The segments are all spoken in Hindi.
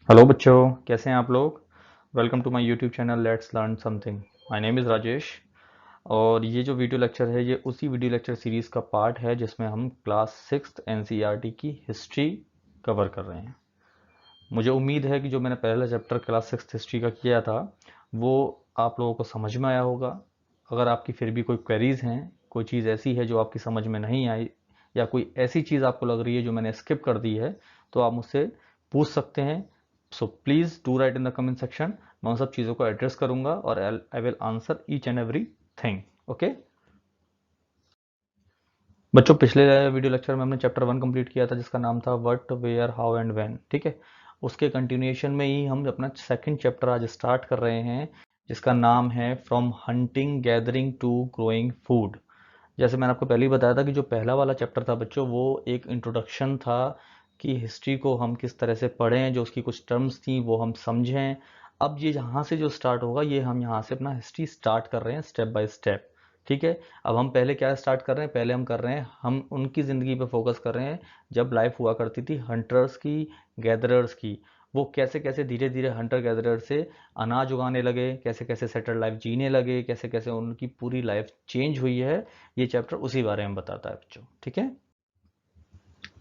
हेलो बच्चों, कैसे हैं आप लोग। Welcome to my YouTube channel let's learn something. My name is Rajesh. और ये जो वीडियो लेक्चर है ये उसी वीडियो लेक्चर सीरीज़ का पार्ट है जिसमें हम क्लास सिक्स्थ एनसीईआरटी की हिस्ट्री कवर कर रहे हैं। मुझे उम्मीद है कि जो मैंने पहला चैप्टर क्लास सिक्स्थ हिस्ट्री का किया था वो आप लोगों को समझ में आया होगा। अगर आपकी फिर भी कोई क्वेरीज हैं, कोई चीज़ ऐसी है जो आपकी समझ में नहीं आई, या कोई ऐसी चीज़ आपको लग रही है जो मैंने स्किप कर दी है, तो आप मुझसे पूछ सकते हैं। So please do write in the comment section. मैं उन सब चीज़ों को एड्रेस करूंगा और I will answer each and every thing. Okay बच्चों, पिछले वीडियो लेक्चर में हमने चैप्टर वन कंप्लीट किया था जिसका नाम था what where how and when. ठीक है, उसके कंटिन्यूएशन में ही हम अपना सेकंड चैप्टर आज स्टार्ट कर रहे हैं जिसका नाम है from hunting gathering to growing food. जैसे मैंने आपको पहले ही बताया था कि जो पहला वाला चैप्टर था बच्चों वो एक इंट्रोडक्शन था कि हिस्ट्री को हम किस तरह से पढ़ें, जो उसकी कुछ टर्म्स थी वो हम समझें। अब ये यहाँ से जो स्टार्ट होगा ये हम यहाँ से अपना हिस्ट्री स्टार्ट कर रहे हैं स्टेप बाय स्टेप। ठीक है, अब हम पहले क्या स्टार्ट कर रहे हैं, पहले हम कर रहे हैं, हम उनकी ज़िंदगी पे फोकस कर रहे हैं जब लाइफ हुआ करती थी हंटर्स की, गैदरर्स की। वो कैसे कैसे धीरे धीरे हंटर गैदरर से अनाज उगाने लगे, कैसे कैसे सेटल लाइफ जीने लगे, कैसे कैसे उनकी पूरी लाइफ चेंज हुई है। ये चैप्टर उसी बारे में बताता है बच्चों। ठीक है,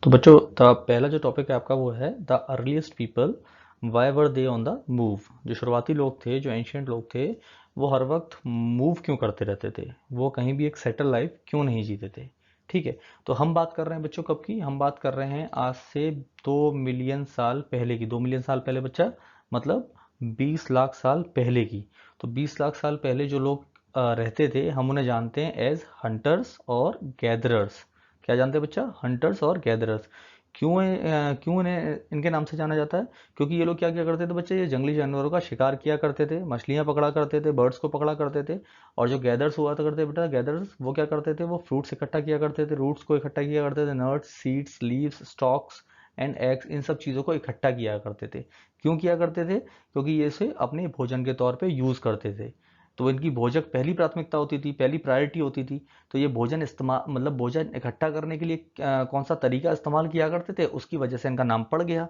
तो बच्चों पहला जो टॉपिक है आपका वो है the earliest people why were they on the move. जो शुरुआती लोग थे, जो एंशियंट लोग थे, वो हर वक्त मूव क्यों करते रहते थे, वो कहीं भी एक सेटल लाइफ क्यों नहीं जीते थे। ठीक है, तो हम बात कर रहे हैं बच्चों कब की, हम बात कर रहे हैं आज से 2 मिलियन साल पहले की। 2 मिलियन साल पहले बच्चा मतलब 20 लाख साल पहले की। तो 20 लाख साल पहले जो लोग रहते थे हम उन्हें जानते हैं एज हंटर्स और गैदरर्स। क्या जानते हैं बच्चा, हंटर्स और गैदरर्स। क्यों इन्हें इनके नाम से जाना जाता है, क्योंकि ये लोग क्या क्या करते थे बच्चे, ये जंगली जानवरों का शिकार किया करते थे, मछलियां पकड़ा करते थे, बर्ड्स को पकड़ा करते थे। और जो गैदर्स हुआ करते बेटा, गैदर्स वो क्या करते थे, वो फ्रूट्स इकट्ठा किया करते थे, रूट्स को इकट्ठा किया करते थे, nuts seeds leaves stocks and eggs, इन सब चीज़ों को इकट्ठा किया करते थे। क्यों किया करते थे, क्योंकि ये इसे अपने भोजन के तौर पे यूज़ करते थे। तो इनकी भोजक पहली प्राथमिकता होती थी, पहली प्रायोरिटी होती थी। तो ये भोजन इस्तेमाल मतलब भोजन इकट्ठा करने के लिए कौन सा तरीका इस्तेमाल किया करते थे, उसकी वजह से इनका नाम पड़ गया।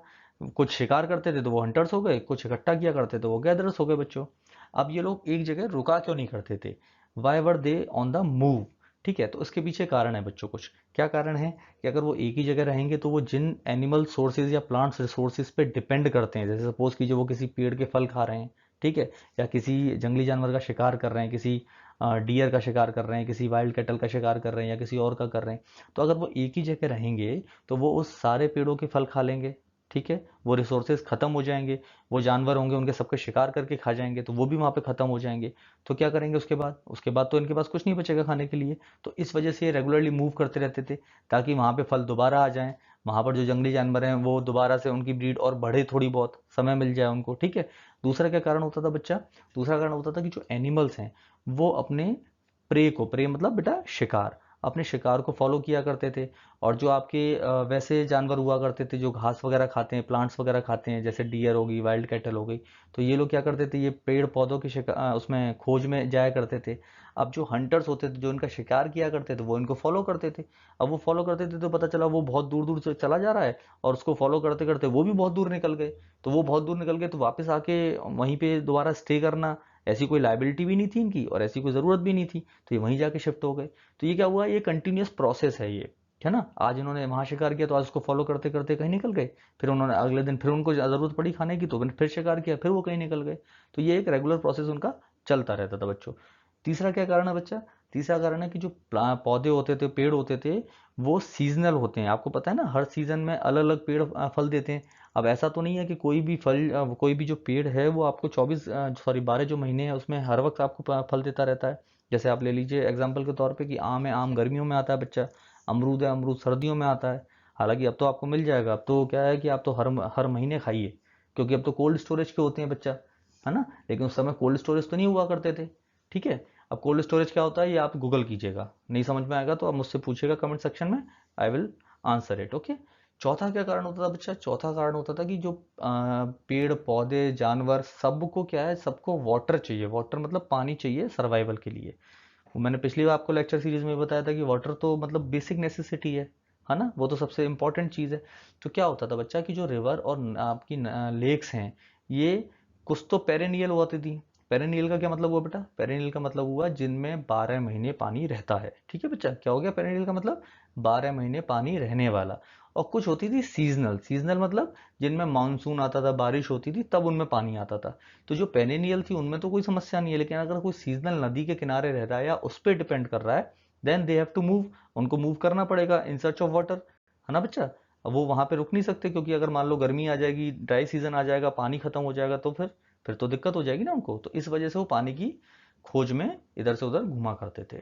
कुछ शिकार करते थे तो वो हंटर्स हो गए, कुछ इकट्ठा किया करते थे वो गैदरर्स हो गए बच्चों। अब ये लोग एक जगह रुका क्यों नहीं करते थे, why were they on the move. ठीक है, तो इसके पीछे कारण है बच्चों कुछ। क्या कारण है कि अगर वो एक ही जगह रहेंगे तो वो जिन एनिमल सोर्सेज या प्लांट्स रिसोर्सेज पे डिपेंड करते हैं, जैसे सपोज कीजिए वो किसी पेड़ के फल खा रहे हैं, ठीक है, या किसी जंगली जानवर का शिकार कर रहे हैं, किसी डियर का शिकार कर रहे हैं, किसी वाइल्ड कैटल का शिकार कर रहे हैं, या किसी और का कर रहे हैं, तो अगर वो एक ही जगह रहेंगे तो वो उस सारे पेड़ों के फल खा लेंगे। ठीक है, वो रिसोर्सेज खत्म हो जाएंगे, वो जानवर होंगे उनके सबके शिकार करके खा जाएंगे तो वो भी वहाँ पे खत्म हो जाएंगे। तो क्या करेंगे उसके बाद तो इनके पास कुछ नहीं बचेगा खाने के लिए। तो इस वजह से ये रेगुलरली मूव करते रहते थे ताकि वहाँ पे फल दोबारा आ जाएं, वहाँ पर जो जंगली जानवर हैं वो दोबारा से उनकी ब्रीड और बढ़े, थोड़ी बहुत समय मिल जाए उनको। ठीक है, दूसरा क्या कारण होता था बच्चा, दूसरा कारण होता था कि जो एनिमल्स हैं वो अपने प्रे मतलब बेटा शिकार, अपने शिकार को फॉलो किया करते थे। और जो आपके वैसे जानवर हुआ करते थे जो घास वगैरह खाते हैं, प्लांट्स वगैरह खाते हैं, जैसे डियर होगी, वाइल्ड कैटल हो गई, तो ये लोग क्या करते थे, ये पेड़ पौधों की उसमें खोज में जाया करते थे। अब जो हंटर्स होते थे जो इनका शिकार किया करते थे वो इनको फॉलो करते थे। अब वो फॉलो करते थे तो पता चला वो बहुत दूर दूर से चला जा रहा है, और उसको फॉलो करते करते वो भी बहुत दूर निकल गए। तो वो बहुत दूर निकल गए तो वापस आके वहीं पे दोबारा स्टे करना, ऐसी कोई लाइबिलिटी भी नहीं थी इनकी और ऐसी कोई ज़रूरत भी नहीं थी, तो ये वहीं जाके शिफ्ट हो गए। तो ये क्या हुआ, ये कंटिन्यूस प्रोसेस है ये, है ना। आज इन्होंने वहाँ शिकार किया तो आज उसको फॉलो करते करते कहीं निकल गए, फिर उन्होंने अगले दिन फिर उनको ज़रूरत पड़ी खाने की तो फिर शिकार किया, फिर वो कहीं निकल गए। तो ये एक रेगुलर प्रोसेस उनका चलता रहता था बच्चों। तीसरा क्या कारण है बच्चा, तीसरा कारण है कि जो पौधे होते थे, पेड़ होते थे, वो सीजनल होते हैं। आपको पता है ना, हर सीजन में अलग अलग पेड़ फल देते हैं। अब ऐसा तो नहीं है कि कोई भी फल कोई भी जो पेड़ है वो आपको 12 जो महीने हैं उसमें हर वक्त आपको फल देता रहता है। जैसे आप ले लीजिए एग्जाम्पल के तौर पे कि आम है, आम गर्मियों में आता है बच्चा, अमरूद है, अमरूद सर्दियों में आता है। हालांकि अब तो आपको मिल जाएगा, अब तो क्या है कि आप तो हर हर महीने खाइए, क्योंकि अब तो कोल्ड स्टोरेज के होते हैं बच्चा, है ना। लेकिन उस समय कोल्ड स्टोरेज तो नहीं हुआ करते थे। ठीक है, अब कोल्ड स्टोरेज क्या होता है ये आप गूगल कीजिएगा, नहीं समझ में आएगा तो आप मुझसे पूछिएगा कमेंट सेक्शन में, I will answer it. Okay, चौथा क्या कारण होता था बच्चा, चौथा कारण होता था कि जो पेड़ पौधे जानवर सबको क्या है, सबको वाटर चाहिए, वाटर मतलब पानी चाहिए सर्वाइवल के लिए। वो मैंने पिछली बार आपको लेक्चर सीरीज में बताया था कि वाटर तो मतलब बेसिक नेसेसिटी है। है ना, वो तो सबसे इम्पोर्टेंट चीज़ है। तो क्या होता था बच्चा कि जो रिवर और आपकी लेक्स हैं, ये कुछ तो पेरेनियल होती थी। पेरेनियल का क्या मतलब हुआ बेटा? पेरेनियल का मतलब हुआ जिनमें 12 महीने पानी रहता है। ठीक है बच्चा, क्या हो गया पेरेनियल का मतलब? 12 महीने पानी रहने वाला। और कुछ होती थी सीजनल। सीजनल मतलब जिनमें मानसून आता था, बारिश होती थी, तब उनमें पानी आता था। तो जो पेरेनियल थी उनमें तो कोई समस्या नहीं है, लेकिन अगर कोई सीजनल नदी के किनारे रह रहा है या उस पर डिपेंड कर रहा है, then they have to move. उनको मूव करना पड़ेगा इन सर्च ऑफ वाटर, है ना बच्चा। अब वो वहां पे रुक नहीं सकते, क्योंकि अगर मान लो गर्मी आ जाएगी, ड्राई सीजन आ जाएगा, पानी खत्म हो जाएगा, तो फिर तो दिक्कत हो जाएगी ना उनको। तो इस वजह से वो पानी की खोज में इधर से उधर घुमा करते थे।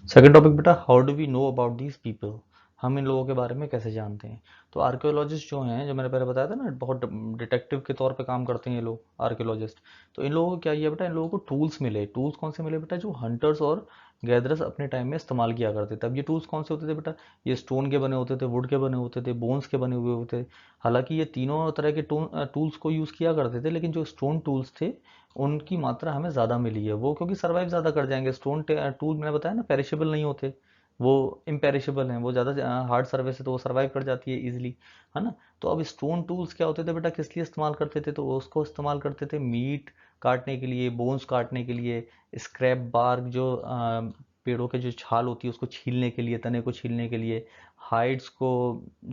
सेकंड टॉपिक बेटा, how do we know about these people? हम इन लोगों के बारे में कैसे जानते हैं? तो आर्कियोलॉजिस्ट जो हैं, जो मैंने पहले बताया था ना, बहुत डिटेक्टिव के तौर पे काम करते हैं ये लोग, आर्कियोलॉजिस्ट। तो इन लोगों को क्या किया बेटा, इन लोगों को टूल्स मिले। टूल्स कौन से मिले बेटा? जो हंटर्स और गैदरर्स अपने टाइम में इस्तेमाल किया करते थे। अब ये टूल्स कौन से होते थे बेटा? ये स्टोन के बने होते थे, वुड के बने होते थे, बोन्स के बने हुए होते थे। हालांकि ये तीनों तरह के टूल्स को यूज़ किया करते थे, लेकिन जो स्टोन टूल्स थे उनकी मात्रा हमें ज़्यादा मिली है। वो क्योंकि सर्वाइव ज़्यादा कर जाएंगे। स्टोन टूल मैंने बताया ना, पेरिशेबल नहीं होते, वो इम्पेरिशेबल हैं। वो ज़्यादा हार्ड सर्विस है, तो वो सर्वाइव कर जाती है इजीली, है ना। तो अब स्टोन टूल्स क्या होते थे बेटा, किस लिए इस्तेमाल करते थे? तो उसको इस्तेमाल करते थे मीट काटने के लिए, बोन्स काटने के लिए, स्क्रैप बार्क जो पेड़ों के जो छाल होती है उसको छीलने के लिए, तने को छीलने के लिए, हाइड्स को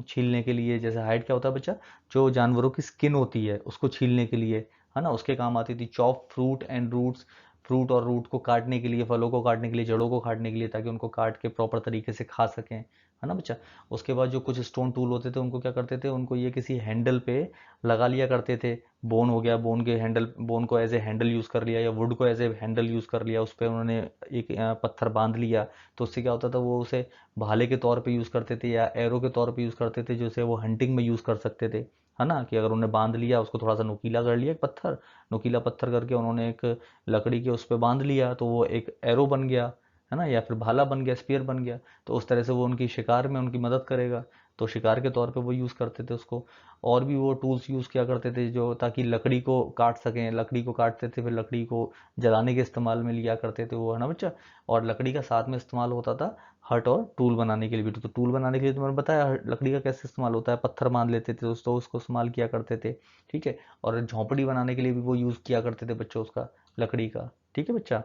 छीलने के लिए। जैसे हाइड क्या होता है बच्चा? जो जानवरों की स्किन होती है उसको छीलने के लिए, है ना, उसके काम आती थी। Chop fruit and roots, fruit और रूट को काटने के लिए, फलों को काटने के लिए, जड़ों को काटने के लिए, ताकि उनको काट के प्रॉपर तरीके से खा सकें, है ना बच्चा। उसके बाद जो कुछ स्टोन टूल होते थे उनको क्या करते थे, उनको ये किसी हैंडल पे लगा लिया करते थे। बोन हो गया, बोन के हैंडल, बोन को एज ए हैंडल यूज़ कर लिया, या वुड को एज ए हैंडल यूज़ कर लिया, उस पर उन्होंने एक पत्थर बांध लिया। तो उससे क्या होता था, वो उसे भाले के तौर पे यूज़ करते थे या एरो के तौर पे यूज़ करते थे, जिसे वो हंटिंग में यूज़ कर सकते थे, है ना। कि अगर उन्होंने बांध लिया, उसको थोड़ा सा नुकीला कर लिया, एक पत्थर, नुकीला पत्थर करके उन्होंने एक लकड़ी के उस पर बांध लिया, तो वो एक एरो बन गया, है ना, या फिर भाला बन गया, स्पीयर बन गया। तो उस तरह से वो उनकी शिकार में उनकी मदद करेगा। तो शिकार के तौर पे वो यूज़ करते थे उसको। और भी वो टूल्स यूज़ किया करते थे, जो ताकि लकड़ी को काट सकें। लकड़ी को काटते थे, फिर लकड़ी को जलाने के इस्तेमाल में लिया करते थे वो, है ना बच्चा। और लकड़ी का साथ में इस्तेमाल होता था हट और टूल बनाने के लिए भी। तो टूल बनाने के लिए तो मैंने बताया लकड़ी का कैसे इस्तेमाल होता है। पत्थर बांध लेते थे दोस्तों, उसको इस्तेमाल किया करते थे, ठीक है। और झोंपड़ी बनाने के लिए भी वो यूज़ किया करते थे बच्चों उसका, लकड़ी का, ठीक है बच्चा।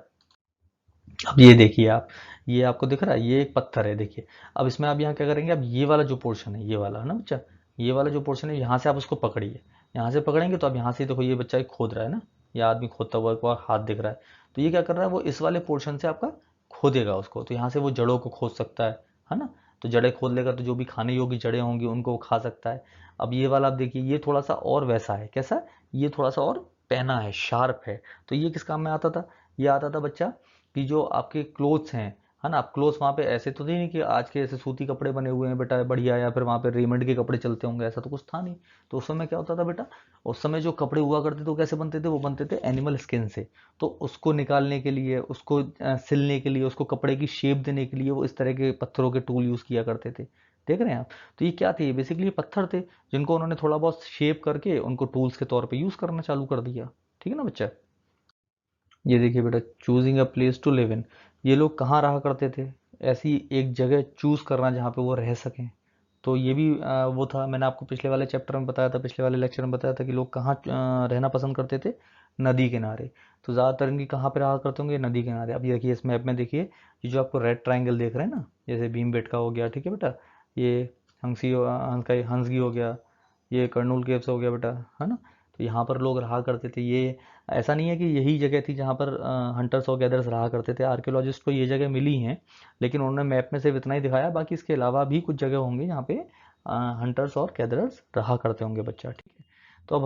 अब ये देखिए आप, ये आपको दिख रहा है, ये एक पत्थर है, देखिए। अब इसमें आप यहाँ क्या करेंगे, अब ये वाला जो पोर्शन है, ये वाला, है ना बच्चा, ये वाला जो पोर्शन है, यहाँ से आप उसको पकड़िए। यहाँ से पकड़ेंगे तो अब यहाँ से देखो, ये बच्चा एक खोद रहा है ना, ये आदमी खोदता हुआ एक हाथ दिख रहा है। तो ये क्या कर रहा है, वो इस वाले पोर्शन से आपका खोदेगा उसको। तो यहाँ से वो जड़ों को खोद सकता है ना। तो जड़ें खोद लेगा तो जो भी खाने योग्य जड़ें होंगी उनको वो खा सकता है। अब ये वाला आप देखिए, ये थोड़ा सा और वैसा है, कैसा? ये थोड़ा सा और पैना है, शार्प है। तो ये किस काम में आता था? ये आता था बच्चा कि जो आपके क्लोथ्स हैं, है ना। आप क्लोथ्स वहाँ पे ऐसे तो थे नहीं कि आज के ऐसे सूती कपड़े बने हुए हैं बेटा बढ़िया, या फिर वहाँ पे रेमंड के कपड़े चलते होंगे, ऐसा तो कुछ था नहीं। तो उस समय क्या होता था बेटा, उस समय जो कपड़े हुआ करते थे वो कैसे बनते थे? वो बनते थे एनिमल स्किन से। तो उसको निकालने के लिए, उसको सिलने के लिए, उसको कपड़े की शेप देने के लिए वो इस तरह के पत्थरों के टूल यूज़ किया करते थे। देख रहे हैं आप? तो ये क्या थे? बेसिकली ये पत्थर थे, जिनको उन्होंने थोड़ा बहुत शेप करके उनको टूल्स के तौर पे यूज़ करना चालू कर दिया। ठीक है ना बच्चा। ये देखिए बेटा, choosing a place to live in. ये लोग कहाँ रहा करते थे? ऐसी एक जगह चूज करना जहाँ पे वो रह सकें। तो ये भी वो था, मैंने आपको पिछले वाले चैप्टर में बताया था, पिछले वाले लेक्चर में बताया था कि लोग कहाँ रहना पसंद करते थे? नदी किनारे। तो ज़्यादातर इनकी कहाँ पे रहा करते होंगे? नदी किनारे। अब ये देखिए, इस मैप में देखिए, ये जो आपको रेड ट्राइंगल देख रहे हैं ना, जैसे भीमबेटका हो गया, ठीक है बेटा, ये हंसगी हो गया, ये कर्नूल केव्स हो गया बेटा, है ना। तो यहाँ पर लोग रहा करते थे। ये ऐसा नहीं है कि यही जगह थी जहाँ पर हंटर्स और गैदर्स रहा करते थे। आर्कियोलॉजिस्ट को ये जगह मिली हैं, लेकिन उन्होंने मैप में सिर्फ इतना ही दिखाया, बाकी इसके अलावा भी कुछ जगह होंगी जहाँ पे हंटर्स और गैदरर्स रहा करते होंगे बच्चा, ठीक है। तो अब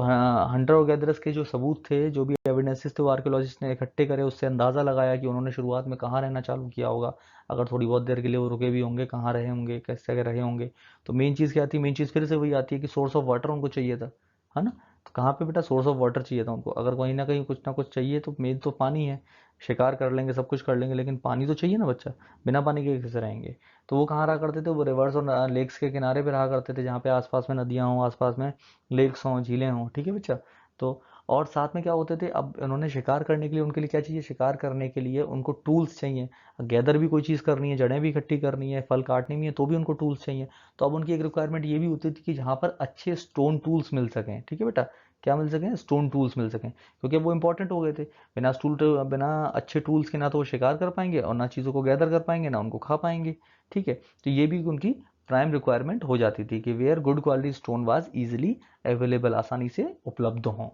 हंटर और गैदरर्स के जो सबूत थे, जो भी एविडेंसेस थे, वो आर्कियोलॉजिस्ट ने इकट्ठे करे, उससे अंदाज़ा लगाया कि उन्होंने शुरुआत में कहाँ रहना चालू किया होगा। अगर थोड़ी बहुत देर के लिए वो रुके भी होंगे, कहाँ रहे होंगे, किस जगह रहे होंगे। तो मेन चीज़ क्या आती है? मेन चीज़ फिर से वही आती है कि सोर्स ऑफ वाटर उनको चाहिए था, है ना। तो कहाँ पे बेटा? सोर्स ऑफ वाटर चाहिए था उनको। अगर कहीं ना कुछ चाहिए, तो मेन तो पानी है। शिकार कर लेंगे, सब कुछ कर लेंगे, लेकिन पानी तो चाहिए ना बच्चा। बिना पानी के कैसे रहेंगे? तो वो कहाँ रहा करते थे? वो रिवर्स और लेक्स के किनारे पे रहा करते थे, जहाँ पे आसपास में नदियाँ हों, आसपास में लेक्स हों, झीलें हों, ठीक है बच्चा। तो और साथ में क्या होते थे, अब उन्होंने शिकार करने के लिए उनके लिए क्या चाहिए, शिकार करने के लिए उनको टूल्स चाहिए। गैदर भी कोई चीज़ करनी है, जड़ें भी इकट्ठी करनी है, फल काटनी भी है, तो भी उनको टूल्स चाहिए। तो अब उनकी एक रिक्वायरमेंट ये भी होती थी कि जहाँ पर अच्छे स्टोन टूल्स मिल सकें, ठीक है बेटा, क्या मिल सकें, स्टोन टूल्स मिल सकें, क्योंकि वो इंपॉर्टेंट हो गए थे। बिना अच्छे टूल्स के ना तो वो शिकार कर पाएंगे और ना चीज़ों को गैदर कर पाएंगे, ना उनको खा पाएंगे। ठीक है, तो ये भी उनकी प्राइम रिक्वायरमेंट हो जाती थी कि where good quality stone was easily available, आसानी से उपलब्ध हों।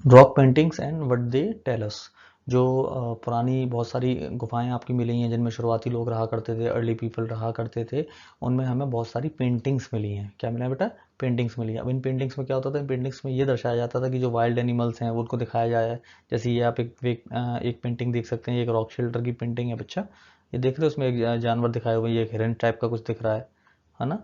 Rock paintings and what they tell us, जो पुरानी बहुत सारी गुफाएं आपकी मिली हैं जिनमें शुरुआती लोग रहा करते थे, अर्ली पीपल रहा करते थे, उनमें हमें बहुत सारी पेंटिंग्स मिली हैं। क्या मिला है बेटा, पेंटिंग्स मिली है। अब इन पेंटिंग्स में क्या होता था, इन पेंटिंग्स में ये दर्शाया जाता था कि जो वाइल्ड एनिमल्स हैं वो उनको दिखाया जाए है। जैसे ये आप एक पेंटिंग देख सकते हैं, ये एक रॉक शेल्टर की पेंटिंग है बच्चा, ये देख रहे हो, उसमें एक जानवर दिखाया हुआ है, ये एक हिरन टाइप का कुछ दिख रहा है ना,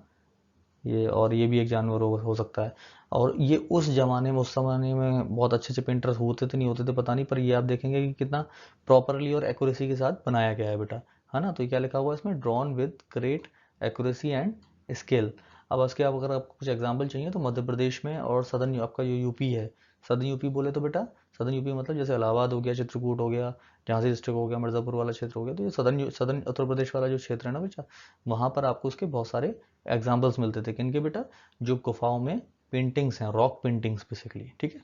ये, और ये भी एक जानवर हो सकता है। और ये उस जमाने में, उस जमाने में बहुत अच्छे अच्छे पेंटर्स होते थे नहीं होते थे पता नहीं, पर ये आप देखेंगे कि कितना प्रॉपरली और एक्यूरेसी के साथ बनाया गया है बेटा, है ना। तो ये क्या लिखा हुआ है इसमें, drawn with great accuracy and scale. अब उसके आप अगर आपको कुछ एग्जाम्पल चाहिए तो मध्य प्रदेश में और सदर्न आपका जो यूपी है, सदर्न यूपी बोले तो बेटा, सदर्न यूपी मतलब जैसे इलाहाबाद हो गया, चित्रकूट हो गया, झांसी डिस्ट्रिक्ट हो गया, मिर्ज़ापुर वाला क्षेत्र हो गया, तो ये सदर्न सदर्न उत्तर प्रदेश वाला जो क्षेत्र है ना बेटा, वहाँ पर आपको उसके बहुत सारे एग्जाम्पल्स मिलते थे। किनके बेटा, जो गुफाओं में पेंटिंग्स हैं, रॉक पेंटिंग्स बेसिकली, ठीक है।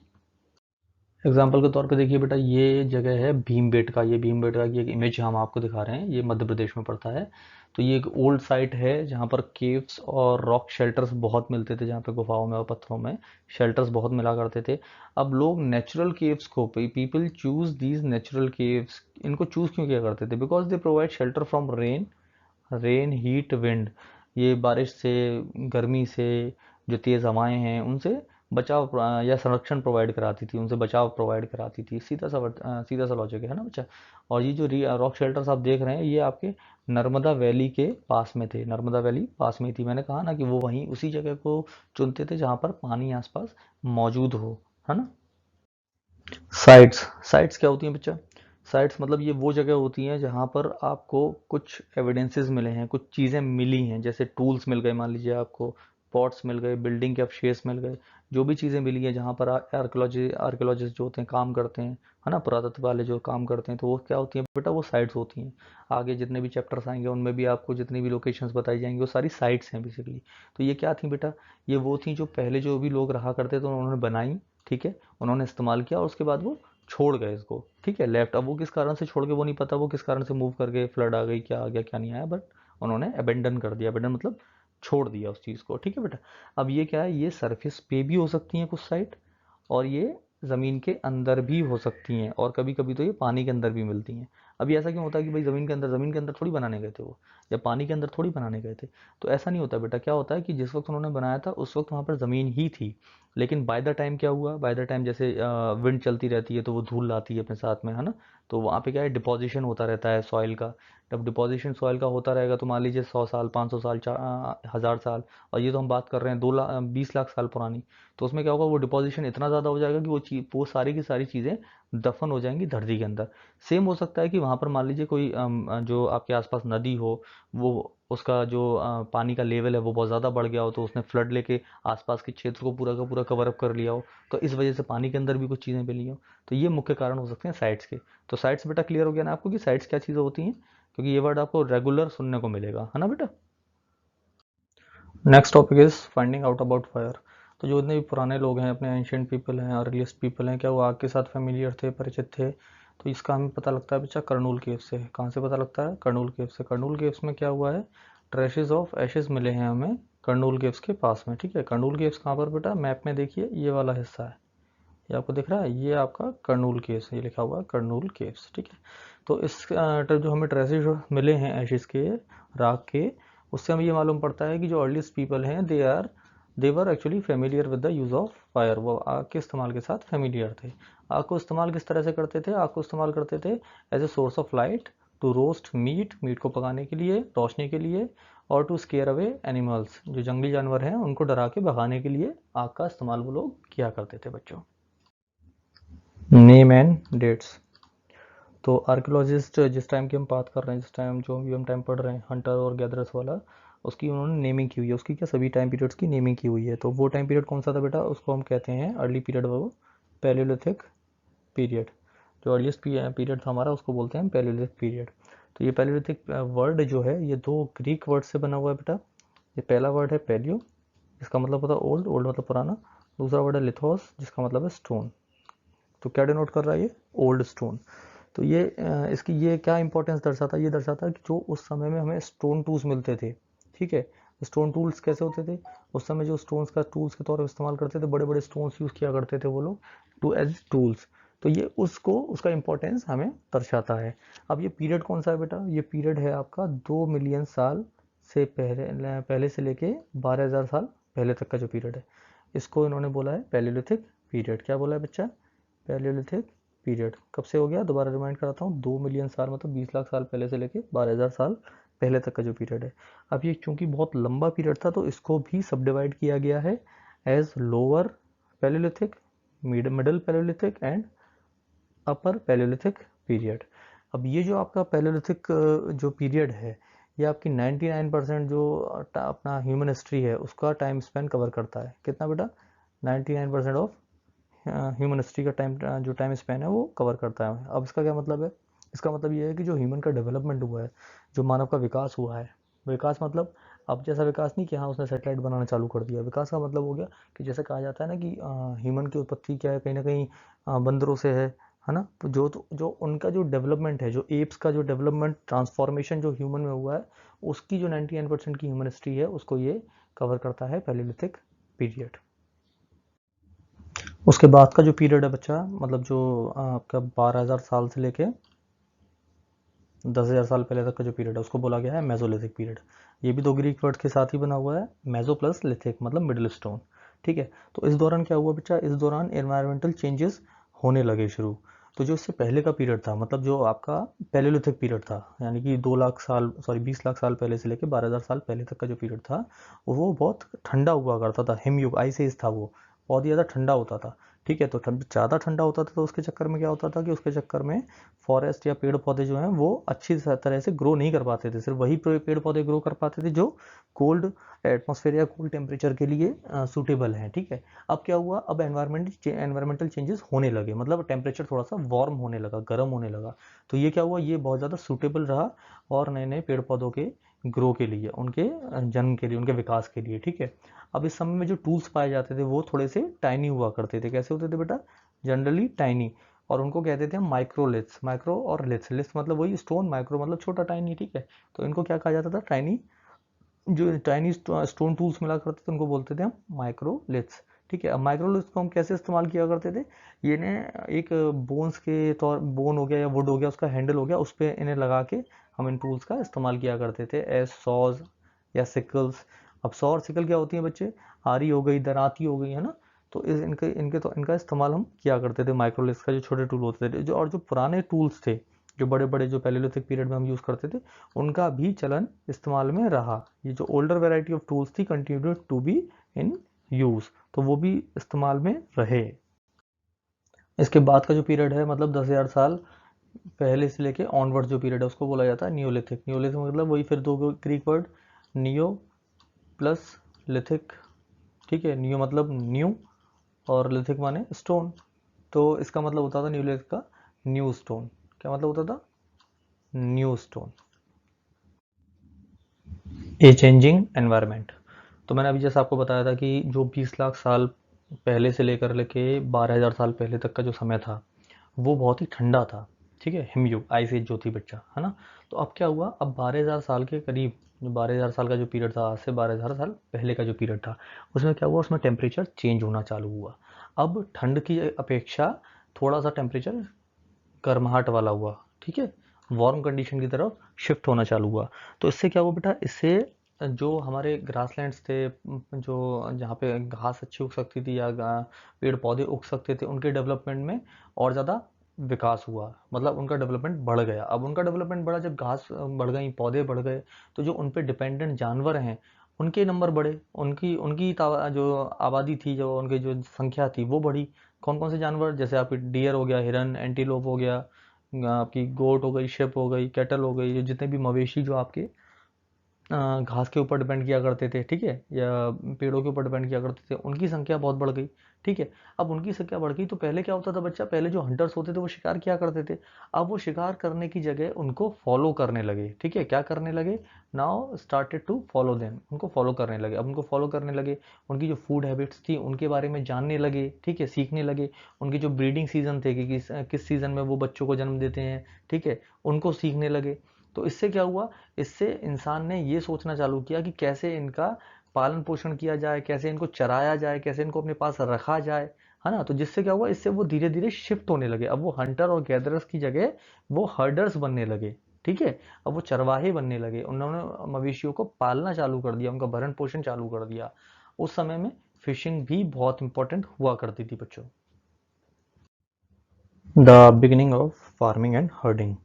एग्जाम्पल के तौर पे देखिए बेटा, ये जगह है भीमबेटका, ये भीमबेटका की एक इमेज हम आपको दिखा रहे हैं, ये मध्य प्रदेश में पड़ता है। तो ये एक ओल्ड साइट है जहाँ पर केव्स और रॉक शेल्टर्स बहुत मिलते थे, जहाँ पे गुफाओं में और पत्थरों में शेल्टर्स बहुत मिला करते थे। अब लोग नेचुरल केव्स को, people choose these natural caves, इनको चूज क्यों किया करते थे, because they provide shelter from rain heat wind, ये बारिश से, गर्मी से, जो तेज़ हवाएं हैं उनसे बचाव या संरक्षण प्रोवाइड कराती थी, उनसे बचाव प्रोवाइड कराती थी। सीधा सा लॉजिक है ना बच्चा। और ये जो रॉक शेल्टर्स आप देख रहे हैं, ये आपके नर्मदा वैली के पास में थे, नर्मदा वैली पास में ही थी। मैंने कहा ना कि वो वहीं उसी जगह को चुनते थे जहाँ पर पानी आसपास मौजूद हो, है ना। साइट्स, साइट्स क्या होती हैं बच्चा, साइट्स मतलब ये वो जगह होती हैं जहाँ पर आपको कुछ एविडेंसेस मिले हैं, कुछ चीज़ें मिली हैं, जैसे टूल्स मिल गए, मान लीजिए आपको पॉट्स मिल गए, बिल्डिंग के अवशेष मिल गए, जो भी चीज़ें मिली हैं जहाँ पर आर्कियोलॉजिस्ट जो होते हैं काम करते हैं, है ना, पुरातत्व वाले जो काम करते हैं, तो वो क्या होती हैं बेटा, वो साइट्स होती हैं। आगे जितने भी चैप्टर्स आएंगे उनमें भी आपको जितनी भी लोकेशंस बताई जाएंगी वो सारी साइट्स हैं बेसिकली। तो ये क्या थी बेटा, ये वो थी जो पहले जो भी लोग रहा करते थे उन्होंने बनाई, ठीक है, उन्होंने इस्तेमाल किया और उसके बाद वो छोड़ गए इसको, ठीक है, लेफ्ट। अब वो किस कारण से छोड़ गए वो नहीं पता, वो किस कारण से मूव कर गए, फ्लड आ गई, क्या आ गया क्या नहीं आया, बट उन्होंने अबेंडन कर दिया, अबेंडन मतलब छोड़ दिया उस चीज़ को, ठीक है बेटा। अब ये क्या है, ये सरफेस पे भी हो सकती हैं कुछ साइट, और ये ज़मीन के अंदर भी हो सकती हैं, और कभी कभी तो ये पानी के अंदर भी मिलती हैं। अभी ऐसा क्यों होता है कि भाई ज़मीन के अंदर थोड़ी बनाने गए थे वो, या पानी के अंदर थोड़ी बनाने गए थे, तो ऐसा नहीं होता बेटा। क्या होता है कि जिस वक्त उन्होंने बनाया था उस वक्त वहाँ पर ज़मीन ही थी, लेकिन बाय द टाइम क्या हुआ, बाय द टाइम जैसे विंड चलती रहती है तो वो धूल लाती है अपने साथ में, है ना, तो वहाँ पे क्या है, डिपोजिशन होता रहता है सॉइल का। जब डिपोजिशन सॉइल का होता रहेगा तो मान लीजिए 100 साल, 500 साल, 1000 साल, और ये तो हम बात कर रहे हैं 20 लाख साल पुरानी, तो उसमें क्या होगा, वो डिपोजिशन इतना ज़्यादा हो जाएगा कि वो सारी की सारी चीज़ें दफन हो जाएंगी धरती के अंदर। सेम हो सकता है कि वहाँ पर मान लीजिए कोई जो आपके आसपास नदी हो, वो उसका जो पानी का लेवल है वो बहुत ज़्यादा बढ़ गया हो, तो उसने फ्लड लेके आसपास के क्षेत्र को पूरा का पूरा कवर अप कर लिया हो, तो इस वजह से पानी के अंदर भी कुछ चीज़ें मिली हो। तो ये मुख्य कारण हो सकते हैं साइट्स के। तो साइट्स बेटा क्लियर हो गया ना आपको कि साइट्स क्या चीज़ें होती हैं, क्योंकि ये वर्ड आपको रेगुलर सुनने को मिलेगा, है ना बेटा। Next topic is finding out about fire. तो जो इतने भी पुराने लोग हैं, अपने एंशियंट पीपल हैं, अर्लीस्ट पीपल हैं, क्या वो आग के साथ फेमिलियर थे, परिचित थे, तो इसका हमें पता लगता है बच्चा कर्नूल केव से। कहाँ से पता लगता है, कर्नूल केव से। कर्नूल केव्स में क्या हुआ है, ट्रेशेज ऑफ एशेज मिले हैं हमें कर्नूल केव्स के पास में, ठीक है। कर्नूल केव्स कहाँ पर बेटा, मैप में देखिए ये वाला हिस्सा है, ये आपको दिख रहा है, ये आपका कर्नूल केव्स, ये लिखा हुआ है कर्नूल केव्स, ठीक है। तो इस जो हमें ट्रेसेस मिले हैं एशिस के, राख के, उससे हमें ये मालूम पड़ता है कि जो अर्लीस्ट पीपल हैं they were actually familiar with the use of fire, वो आग के इस्तेमाल के साथ फेमिलियर थे। आग को इस्तेमाल किस तरह से करते थे, आग को इस्तेमाल करते थे as a source of light, to roast meat, meat को पकाने के लिए, रोशनी के लिए, और टू स्केयर अवे एनिमल्स, जो जंगली जानवर हैं उनको डरा के भगाने के लिए आग का इस्तेमाल वो लोग किया करते थे बच्चों। Name and dates. तो आर्कियोलॉजिस्ट जिस टाइम की हम बात कर रहे हैं, जिस टाइम जो भी हम टाइम पढ़ रहे हैं हंटर और गैदरर्स वाला, उसकी उन्होंने नेमिंग की हुई है, उसकी क्या सभी टाइम पीरियड्स की नेमिंग की हुई है। तो वो टाइम पीरियड कौन सा था बेटा, उसको हम कहते हैं अर्ली पीरियड, वो पैलियोलिथिक पीरियड। जो अर्लीस्ट पीरियड था हमारा उसको बोलते हैं पैलियोलिथिक पीरियड। तो ये पैलियोलिथिक वर्ड जो है ये दो ग्रीक वर्ड से बना हुआ है बेटा। ये पहला वर्ड है पैलियो, जिसका मतलब होता है ओल्ड, ओल्ड मतलब पुराना। दूसरा वर्ड है लिथोस, जिसका मतलब है स्टोन। तो क्या डिनोट कर रहा है ये, ओल्ड स्टोन। तो ये इसकी ये क्या इंपॉर्टेंस दर्शाता है, ये दर्शाता है कि जो उस समय में हमें स्टोन टूल्स मिलते थे, ठीक है। स्टोन टूल्स कैसे होते थे उस समय, जो स्टोन्स का टूल्स के तौर पर इस्तेमाल करते थे, बड़े बड़े स्टोन्स यूज किया करते थे वो लोग टू एज टूल्स। तो ये उसको उसका इंपॉर्टेंस हमें दर्शाता है। अब ये पीरियड कौन सा है बेटा, ये पीरियड है आपका 2 मिलियन साल से पहले पहले से लेके 12,000 साल पहले तक का जो पीरियड है, इसको इन्होंने बोला है पैलियोलिथिक पीरियड। क्या बोला है बच्चा, पैलियोलिथिक पीरियड। कब से हो गया, दोबारा रिमाइंड कराता हूँ, 2 मिलियन साल मतलब 20 लाख साल पहले से लेके 12,000 साल पहले तक का जो पीरियड है। अब ये चूंकि बहुत लंबा पीरियड था तो इसको भी सब डिवाइड किया गया है as lower palaeolithic, middle palaeolithic and upper palaeolithic period. अब ये जो आपका पैलियोलिथिक जो पीरियड है, ये आपकी 99% जो अपना ह्यूमन हिस्ट्री है उसका टाइम स्पेन कवर करता है। कितना बेटा, 99% ऑफ ह्यूमन हिस्ट्री का टाइम, जो टाइम स्पेन है वो कवर करता है। अब इसका क्या मतलब है, इसका मतलब ये है कि जो ह्यूमन का डेवलपमेंट हुआ है, जो मानव का विकास हुआ है, विकास मतलब अब जैसा विकास नहीं कि हाँ उसने सैटेलाइट बनाना चालू कर दिया। विकास का मतलब हो गया कि जैसे कहा जाता है ना कि ह्यूमन की उत्पत्ति क्या है, कहीं ना कहीं बंदरों से है ना। तो जो उनका जो डेवलपमेंट है, जो एप्स का जो डेवलपमेंट ट्रांसफॉर्मेशन जो ह्यूमन में हुआ है, उसकी जो 99% की ह्यूमन हिस्ट्री है उसको ये कवर करता है पैलियोलिथिक पीरियड। उसके बाद का जो पीरियड है बच्चा, मतलब जो आपका 12,000 साल से लेके 10,000 साल पहले तक का जो पीरियड है उसको बोला गया है मेसोलिथिक पीरियड। ये भी दो ग्रीक वर्ड के साथ ही बना हुआ है, मेसो प्लस लिथिक मतलब मिडिल स्टोन, ठीक है। तो इस दौरान क्या हुआ बच्चा, इस दौरान एनवायरमेंटल चेंजेस होने लगे शुरू। तो जो इससे पहले का पीरियड था, मतलब जो आपका पैलियोलिथिक पीरियड था, यानी कि 2 लाख साल, सॉरी 20 लाख साल पहले से लेकर 12,000 साल पहले तक का जो पीरियड था, वो बहुत ठंडा हुआ करता था। हिमयुग, आइस एज था वो, बहुत ही ज़्यादा ठंडा होता था, ठीक है। तो ज़्यादा ठंडा होता था तो उसके चक्कर में क्या होता था कि उसके चक्कर में फॉरेस्ट या पेड़ पौधे जो हैं वो अच्छी तरह से ग्रो नहीं कर पाते थे। सिर्फ वही पेड़ पौधे ग्रो कर पाते थे जो कोल्ड एटमॉस्फेयर या कोल्ड टेम्परेचर के लिए सूटेबल हैं, ठीक है। अब क्या हुआ, अब एनवायरमेंटल चेंजेस होने लगे, मतलब टेम्परेचर थोड़ा सा वार्म होने लगा, गर्म होने लगा। तो ये क्या हुआ, ये बहुत ज़्यादा सूटेबल रहा और नए नए पेड़ पौधों के ग्रो के लिए, उनके जन्म के लिए, उनके विकास के लिए, ठीक है। अब इस समय में जो टूल्स पाए जाते थे वो थोड़े से टाइनी हुआ करते थे। कैसे होते थे बेटा, जनरली टाइनी, और उनको कहते थे हम माइक्रोलिथ्स। माइक्रो और लिथ्स, लिथ्स मतलब वही स्टोन, माइक्रो मतलब छोटा, टाइनी, ठीक है। तो इनको क्या कहा जाता था, टाइनी, जो टाइनी स्टोन टूल्स मिला करते थे उनको बोलते थे हम माइक्रोलिथ्स, ठीक है। अब माइक्रोलिथ्स को हम कैसे इस्तेमाल किया करते थे, ये ने एक बोन्स के तौर, बोन हो गया या वुड हो गया, उसका हैंडल हो गया, उस पर इन्हें लगा के हम इन टूल्स का इस्तेमाल किया करते थे एज सॉज या सिकल्स। अब सॉ और सिकल क्या होती है बच्चे, आरी हो गई, दराती हो गई, है ना। तो इनका इस्तेमाल हम किया करते थे माइक्रोलिथ्स का, जो छोटे टूल होते थे। जो और जो पुराने टूल्स थे, जो बड़े बड़े जो पैलियोलिथिक पीरियड में हम यूज़ करते थे, उनका भी चलन इस्तेमाल में रहा। ये जो ओल्डर वेराइटी ऑफ टूल्स थी continued to be in use, तो वो भी इस्तेमाल में रहे। इसके बाद का जो पीरियड है, मतलब 10,000 साल पहले से लेके ऑनवर्ड जो पीरियड है उसको बोला जाता है नियोलिथिक। नियोलिथिक मतलब वही फिर दो Greek word, neo plus lithic, ठीक है। नियो मतलब न्यू और लिथिक माने स्टोन। तो इसका मतलब होता था न्यूलिथिक का न्यू स्टोन। क्या मतलब होता था, new stone. A changing environment. तो मैंने अभी जैसा आपको बताया था कि जो 20 लाख साल पहले से लेकर लेके 12,000 साल पहले तक का जो समय था वो बहुत ही ठंडा था, ठीक है। हिमयुग, आइस एज जो थी बच्चा, है ना। तो अब क्या हुआ, अब 12,000 साल के करीब, जो 12,000 साल का जो पीरियड था, आज से 12,000 साल पहले का जो पीरियड था, उसमें क्या हुआ, उसमें टेम्परेचर चेंज होना चालू हुआ। अब ठंड की अपेक्षा थोड़ा सा टेम्परेचर गर्माहट वाला हुआ, ठीक है, वार्म कंडीशन की तरफ शिफ्ट होना चालू हुआ। तो इससे क्या हुआ बेटा, इससे जो हमारे ग्रासलैंड्स थे, जो जहाँ पे घास अच्छी उग सकती थी या पेड़ पौधे उग सकते थे, उनके डेवलपमेंट में और ज़्यादा विकास हुआ, मतलब उनका डेवलपमेंट बढ़ गया। अब उनका डेवलपमेंट बढ़ा, जब घास बढ़ गई, पौधे बढ़ गए, तो जो उन पे डिपेंडेंट जानवर हैं उनके नंबर बढ़े, उनकी उनकी जो आबादी थी, जो उनकी जो संख्या थी वो बढ़ी। कौन कौन से जानवर, जैसे आपकी डियर हो गया, हिरन, एंटीलोप हो गया, आपकी गोट हो गई, शिप हो गई, कैटल हो गई, ये जितने भी मवेशी जो आपके घास के ऊपर डिपेंड किया करते थे, ठीक है, या पेड़ों के ऊपर डिपेंड किया करते थे, उनकी संख्या बहुत बढ़ गई, ठीक है। अब उनकी संख्या बढ़ गई तो पहले क्या होता था बच्चा, पहले जो हंटर्स होते थे वो शिकार किया करते थे। अब वो शिकार करने की जगह उनको फॉलो करने लगे, ठीक है, क्या करने लगे, now started to follow them, उनको फॉलो करने लगे। अब उनको फॉलो करने लगे, उनकी जो फूड हैबिट्स थी उनके बारे में जानने लगे, ठीक है, सीखने लगे। उनके जो ब्रीडिंग सीजन थे कि किस सीजन में वो बच्चों को जन्म देते हैं, ठीक है, उनको सीखने लगे। तो इससे क्या हुआ, इससे इंसान ने ये सोचना चालू किया कि कैसे इनका पालन पोषण किया जाए, कैसे इनको चराया जाए, कैसे इनको अपने पास रखा जाए, है ना। तो जिससे क्या हुआ, इससे वो धीरे धीरे शिफ्ट होने लगे। अब वो हंटर और गैदरर्स की जगह वो हर्डर्स बनने लगे, ठीक है। अब वो चरवाहे बनने लगे, उन्होंने मवेशियों को पालना चालू कर दिया, उनका भरण पोषण चालू कर दिया। उस समय में फिशिंग भी बहुत इंपॉर्टेंट हुआ करती थी बच्चों। The beginning of farming and herding.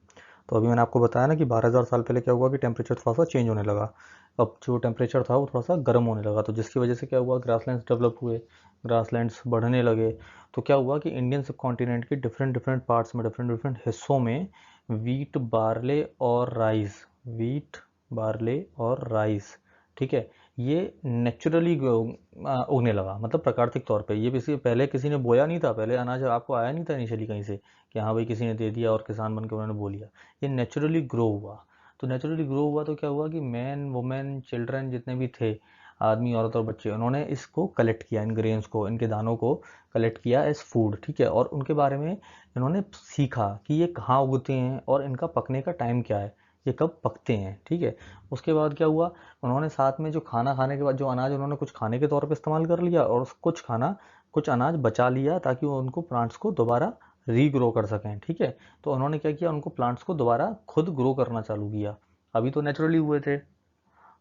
तो अभी मैंने आपको बताया ना कि 12,000 साल पहले क्या हुआ कि टेम्परेचर थोड़ा सा चेंज होने लगा। अब जो टेम्परेचर था वो थोड़ा सा गर्म होने लगा, तो जिसकी वजह से क्या हुआ, ग्रासलैंड्स डेवलप हुए, ग्रासलैंड्स बढ़ने लगे। तो क्या हुआ कि इंडियन सब कॉन्टिनेंट के डिफरेंट डिफरेंट पार्ट्स में, डिफरेंट डिफरेंट हिस्सों में वीट, बार्ले और राइस, वीट, बार्ले और राइस, ठीक है, ये नेचुरली उगने लगा, मतलब प्राकृतिक तौर पे। ये किसी पहले किसी ने बोया नहीं था, पहले अनाज आपको आया नहीं था इनिशियली कहीं से कि हाँ भाई किसी ने दे दिया और किसान बन के उन्होंने बो लिया। ये नेचुरली ग्रो हुआ। तो नेचुरली ग्रो हुआ तो क्या हुआ कि मैन, वुमेन, चिल्ड्रन जितने भी थे, आदमी, औरत और बच्चे, उन्होंने इसको कलेक्ट किया, इन ग्रेन्स को, इनके दानों को कलेक्ट किया एज फूड, ठीक है। और उनके बारे में इन्होंने सीखा कि ये कहाँ उगते हैं और इनका पकने का टाइम क्या है, ये कब पकते हैं, ठीक है। उसके बाद क्या हुआ, उन्होंने साथ में जो खाना खाने के बाद जो अनाज उन्होंने कुछ खाने के तौर पे इस्तेमाल कर लिया, और कुछ खाना, कुछ अनाज बचा लिया ताकि वो उनको प्लांट्स को दोबारा रीग्रो कर सकें, ठीक है। तो उन्होंने क्या किया, उनको प्लांट्स को दोबारा खुद ग्रो करना चालू किया। अभी तो नेचुरली हुए थे,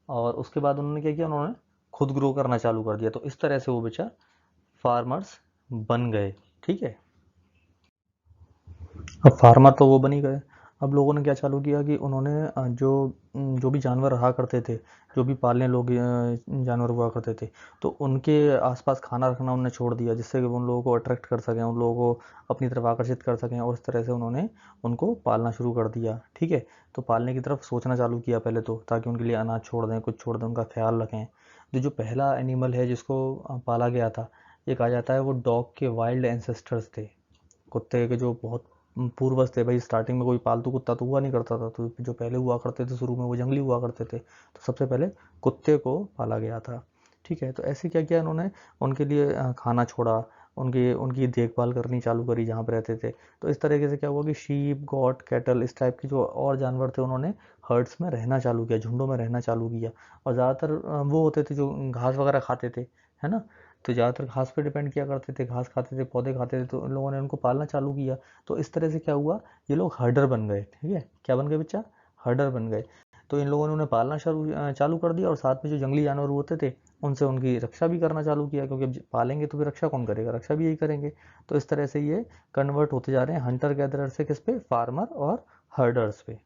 और उसके बाद उन्होंने क्या किया, उन्होंने खुद ग्रो करना चालू कर दिया। तो इस तरह से वो बेचा फार्मर्स बन गए, ठीक है। अब फार्मर तो वो बन ही गए। अब लोगों ने क्या चालू किया कि उन्होंने जो भी जानवर रहा करते थे, जो भी पालने लोग जानवर हुआ करते थे, तो उनके आसपास खाना रखना उन्होंने छोड़ दिया, जिससे कि वो उन लोगों को अट्रैक्ट कर सकें, उन लोगों को अपनी तरफ आकर्षित कर सकें, और इस तरह से उन्होंने उनको पालना शुरू कर दिया, ठीक है। तो पालने की तरफ सोचना चालू किया पहले तो, ताकि उनके लिए अनाज छोड़ दें, कुछ छोड़ दें, उनका ख्याल रखें। जो पहला एनिमल है जिसको पाला गया था, ये कहा जाता है वो डॉग के वाइल्ड एंसेस्टर्स थे। कुत्ते के जो बहुत पूर्वज थे भाई, स्टार्टिंग में कोई पालतू कुत्ता तो हुआ नहीं करता था, तो जो पहले हुआ करते थे शुरू में वो जंगली हुआ करते थे, तो सबसे पहले कुत्ते को पाला गया था, ठीक है। तो ऐसे क्या किया इन्होंने, उनके लिए खाना छोड़ा, उनकी उनकी देखभाल करनी चालू करी जहाँ पर रहते थे। तो इस तरीके से क्या हुआ कि शीप, गॉट, कैटल, इस टाइप के जो और जानवर थे उन्होंने हर्ड्स में रहना चालू किया, झुंडों में रहना चालू किया। और ज़्यादातर वो होते थे जो घास वगैरह खाते थे, है ना। तो ज़्यादातर घास पे डिपेंड किया करते थे, घास खाते थे, पौधे खाते थे, तो उन लोगों ने उनको पालना चालू किया। तो इस तरह से क्या हुआ, ये लोग हर्डर बन गए, ठीक है। क्या बन गए बच्चा, हर्डर बन गए। तो इन लोगों ने उन्हें पालना चालू कर दिया, और साथ में जो जंगली जानवर होते थे उनसे उनकी रक्षा भी करना चालू किया, क्योंकि अब पालेंगे तो फिर रक्षा कौन करेगा, रक्षा भी यही करेंगे। तो इस तरह से ये कन्वर्ट होते जा रहे हैं हंटर गैदरर से किस पे, फार्मर और हर्डर्स पे।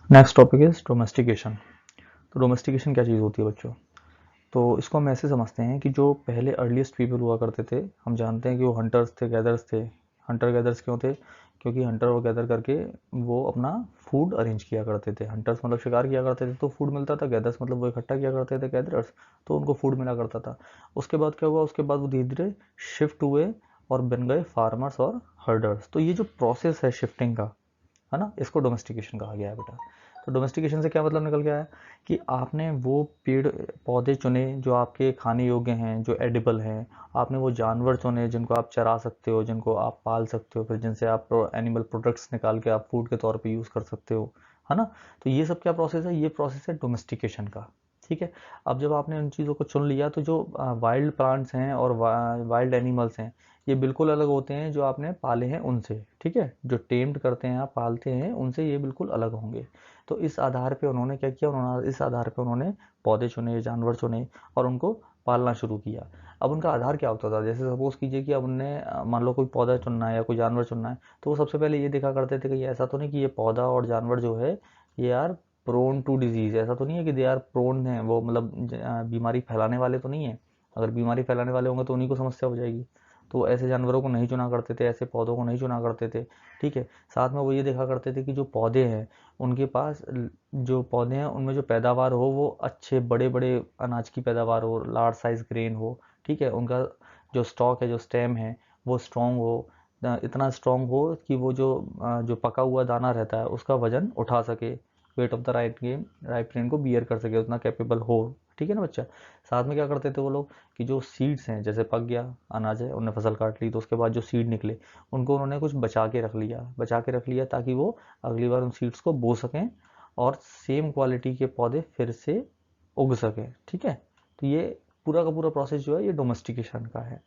Next topic is domestication. तो डोमेस्टिकेशन क्या चीज़ होती है बच्चों, तो इसको हम ऐसे समझते हैं कि जो पहले अर्लीस्ट पीपल हुआ करते थे, हम जानते हैं कि वो हंटर्स थे, गैदर्स थे। हंटर गैदर्स क्यों थे, क्योंकि हंटर और गैदर करके वो अपना फूड अरेंज किया करते थे। हंटर्स मतलब शिकार किया करते थे तो फूड मिलता था, गैदर्स मतलब वो इकट्ठा किया करते थे, गैदरर्स, तो उनको फूड मिला करता था। उसके बाद क्या हुआ, उसके बाद वो धीरे धीरे शिफ्ट हुए और बन गए फार्मर्स और हर्डर्स। तो ये जो प्रोसेस है शिफ्टिंग का, है ना, इसको डोमेस्टिकेशन कहा गया है बेटा। तो डोमेस्टिकेशन से क्या मतलब निकल गया है कि आपने वो पेड़ पौधे चुने जो आपके खाने योग्य हैं, जो एडिबल हैं। आपने वो जानवर चुने जिनको आप चरा सकते हो, जिनको आप पाल सकते हो, फिर जिनसे आप एनिमल प्रोडक्ट्स निकाल के आप फूड के तौर पे यूज़ कर सकते हो, है ना। तो ये सब क्या प्रोसेस है, ये प्रोसेस है डोमेस्टिकेशन का, ठीक है। अब जब आपने उन चीज़ों को चुन लिया, तो जो वाइल्ड प्लांट्स हैं और वाइल्ड एनिमल्स हैं, ये बिल्कुल अलग होते हैं जो आपने पाले हैं उनसे, ठीक है। जो टेम्ड करते हैं, आप पालते हैं, उनसे ये बिल्कुल अलग होंगे। तो इस आधार पे उन्होंने क्या किया, उन्होंने इस आधार पे उन्होंने पौधे चुने, जानवर चुने, और उनको पालना शुरू किया। अब उनका आधार क्या होता था, जैसे सपोज कीजिए कि अब उनने मान लो कोई पौधा चुनना है या कोई जानवर चुनना है, तो वो सबसे पहले ये देखा करते थे कि ऐसा तो नहीं कि ये पौधा और जानवर जो है ये यार प्रोन टू डिजीज, ऐसा तो नहीं है कि दे आर प्रोन है, वो मतलब बीमारी फैलाने वाले तो नहीं है। अगर बीमारी फैलाने वाले होंगे तो उन्हीं को समस्या हो जाएगी। तो ऐसे जानवरों को नहीं चुना करते थे, ऐसे पौधों को नहीं चुना करते थे, ठीक है। साथ में वो ये देखा करते थे कि जो पौधे हैं उनके पास जो पौधे हैं उनमें जो पैदावार हो वो अच्छे बड़े बड़े अनाज की पैदावार हो, लार्ज साइज ग्रेन हो, ठीक है। उनका जो स्टॉक है, जो स्टेम है, वो स्ट्रॉन्ग हो, इतना स्ट्रॉन्ग हो कि वो जो पका हुआ दाना रहता है उसका वजन उठा सके, weight of the right grain को बियर कर सके, उतना कैपेबल हो, ठीक है ना बच्चा। साथ में क्या करते थे वो लोग कि जो सीड्स हैं, जैसे पक गया अनाज है, उन्होंने फसल काट ली, तो उसके बाद जो सीड निकले उनको उन्होंने कुछ बचा के रख लिया ताकि वो अगली बार उन सीड्स को बो सकें और सेम क्वालिटी के पौधे फिर से उग सकें, ठीक है। तो ये पूरा का पूरा प्रोसेस जो है ये डोमेस्टिकेशन का है।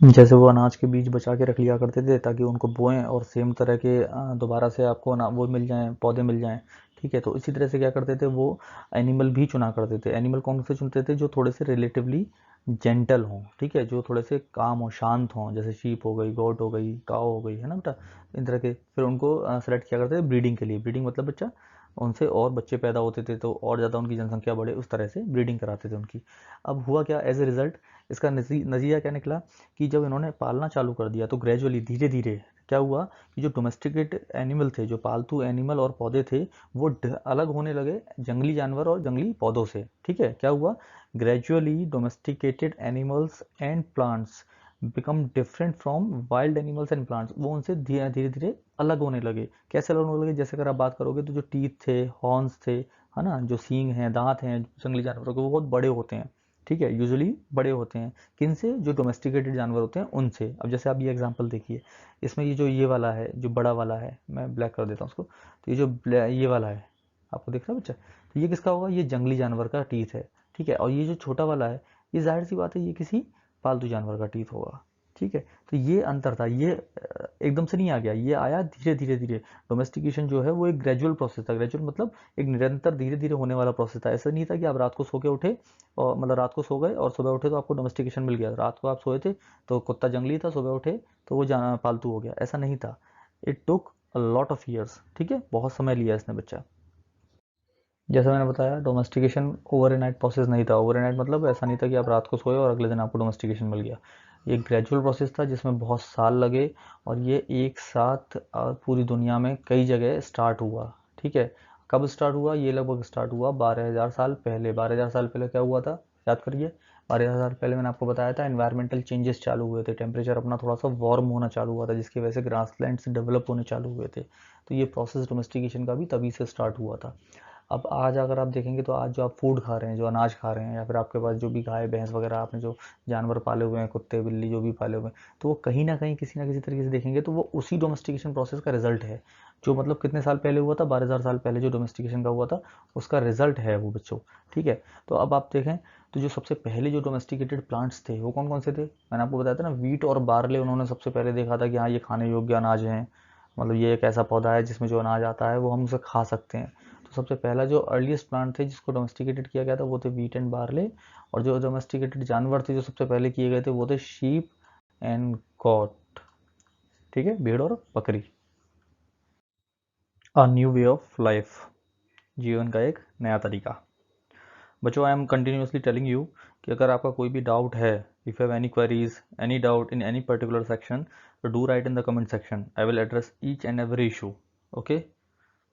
जैसे वो अनाज के बीज बचा के रख लिया करते थे ताकि उनको बोएं और सेम तरह के दोबारा से आपको ना वो मिल जाएं, पौधे मिल जाएं, ठीक है। तो इसी तरह से क्या करते थे वो एनिमल भी चुना करते थे। एनिमल कौन से चुनते थे? जो थोड़े से रिलेटिवली जेंटल हों, ठीक है, जो थोड़े से काम हो, शांत हों, जैसे शीप हो गई, गोट हो गई, काव हो गई, है ना बेटा, इन तरह के। फिर उनको सेलेक्ट किया करते थे ब्रीडिंग के लिए। ब्रीडिंग मतलब बच्चा उनसे और बच्चे पैदा होते थे तो और ज़्यादा उनकी जनसंख्या बढ़े, उस तरह से ब्रीडिंग कराते थे उनकी। अब हुआ क्या एज ए रिजल्ट, इसका नतीजा क्या निकला कि जब इन्होंने पालना चालू कर दिया तो ग्रेजुअली धीरे धीरे क्या हुआ कि जो डोमेस्टिकेट एनिमल थे, जो पालतू एनिमल और पौधे थे, वो अलग होने लगे जंगली जानवर और जंगली पौधों से, ठीक है। क्या हुआ? Gradually domesticated animals and plants become different from wild animals and plants. वो उनसे धीरे धीरे धीरे अलग होने लगे। कैसे अलग होने लगे? जैसे अगर आप बात करोगे तो जो टीथ थे, हॉर्न्स थे, है ना, जो सींग हैं, दांत हैं जंगली जानवरों के, वो बहुत बड़े होते हैं, ठीक है, यूजुअली बड़े होते हैं। किन से? जो डोमेस्टिकेटेड जानवर होते हैं उनसे। अब जैसे आप ये एग्जांपल देखिए, इसमें ये जो ये वाला है, जो बड़ा वाला है, मैं ब्लैक कर देता हूँ उसको, तो ये जो ये वाला है, आपको दिख रहा है बच्चा? तो ये किसका होगा? ये जंगली जानवर का टीथ है, ठीक है। और ये जो छोटा वाला है, ये जाहिर सी बात है ये किसी पालतू जानवर का टीथ होगा, ठीक है। तो ये अंतर था, ये एकदम से नहीं आ गया, ये आया धीरे धीरे धीरे। डोमेस्टिकेशन जो है वो एक ग्रेजुअल प्रोसेस था। ग्रेजुअल मतलब एक निरंतर धीरे धीरे होने वाला प्रोसेस था। ऐसा नहीं था कि आप रात को सो के उठे और मतलब रात को सो गए और सुबह उठे तो आपको डोमेस्टिकेशन मिल गया। रात को आप सोए थे तो कुत्ता जंगली था, सुबह उठे तो वो जाना पालतू हो गया, ऐसा नहीं था। It took a lot of years, ठीक है, बहुत समय लिया इसने बच्चा। जैसा मैंने बताया डोमेस्टिकेशन ओवर नाइट प्रोसेस नहीं था। ओवर नाइट मतलब ऐसा नहीं था कि आप रात को सोए और अगले दिन आपको डोमेस्टिकेशन मिल गया। ये ग्रेजुअल प्रोसेस था जिसमें बहुत साल लगे और ये एक साथ पूरी दुनिया में कई जगह स्टार्ट हुआ, ठीक है। कब स्टार्ट हुआ? ये लगभग स्टार्ट हुआ 12,000 साल पहले। 12,000 साल पहले क्या हुआ था, याद करिए। 12,000 साल पहले मैंने आपको बताया था एनवायरमेंटल चेंजेस चालू हुए थे, टेम्परेचर अपना थोड़ा सा वार्म होना चालू हुआ था, जिसकी वजह से ग्रासलैंड्स डेवलप होने चालू हुए थे। तो ये प्रोसेस डोमेस्टिकेशन का भी तभी से स्टार्ट हुआ था। अब आज अगर आप देखेंगे तो आज जो आप फूड खा रहे हैं, जो अनाज खा रहे हैं, या फिर आपके पास जो भी गाय भैंस वगैरह आपने जो जानवर पाले हुए हैं, कुत्ते बिल्ली जो भी पाले हुए हैं, तो वो कहीं ना कहीं किसी ना किसी तरीके से देखेंगे तो वो उसी डोमेस्टिकेशन प्रोसेस का रिजल्ट है। जो मतलब कितने साल पहले हुआ था? 12,000 साल पहले जो डोमेस्टिकेशन का हुआ था उसका रिजल्ट है वो बच्चों, ठीक है। तो अब आप देखें तो जो सबसे पहले जो डोमेस्टिकेटेड प्लांट्स थे वो कौन कौन से थे? मैंने आपको बताया था ना, वीट और बार्ले उन्होंने सबसे पहले देखा था कि हाँ ये खाने योग्य अनाज है, मतलब ये एक ऐसा पौधा है जिसमें जो अनाज आता है वो हम उसे खा सकते हैं। तो सबसे पहला जो अर्लीस्ट प्लांट थे जिसको डोमेस्टिकेटेड किया गया था वो थे वीट एंड बार्ले। और जो डोमेस्टिकेटेड जानवर थे जो सबसे पहले किए गए थे वो थे शीप एंड गॉट, ठीक है, भेड़ और बकरी। A new way of life, जीवन का एक नया तरीका। बच्चों I am continuously telling you कि अगर आपका कोई भी डाउट है, if you have any queries, any doubt in any particular section, तो do write in the comment section. I will address each and every issue, okay,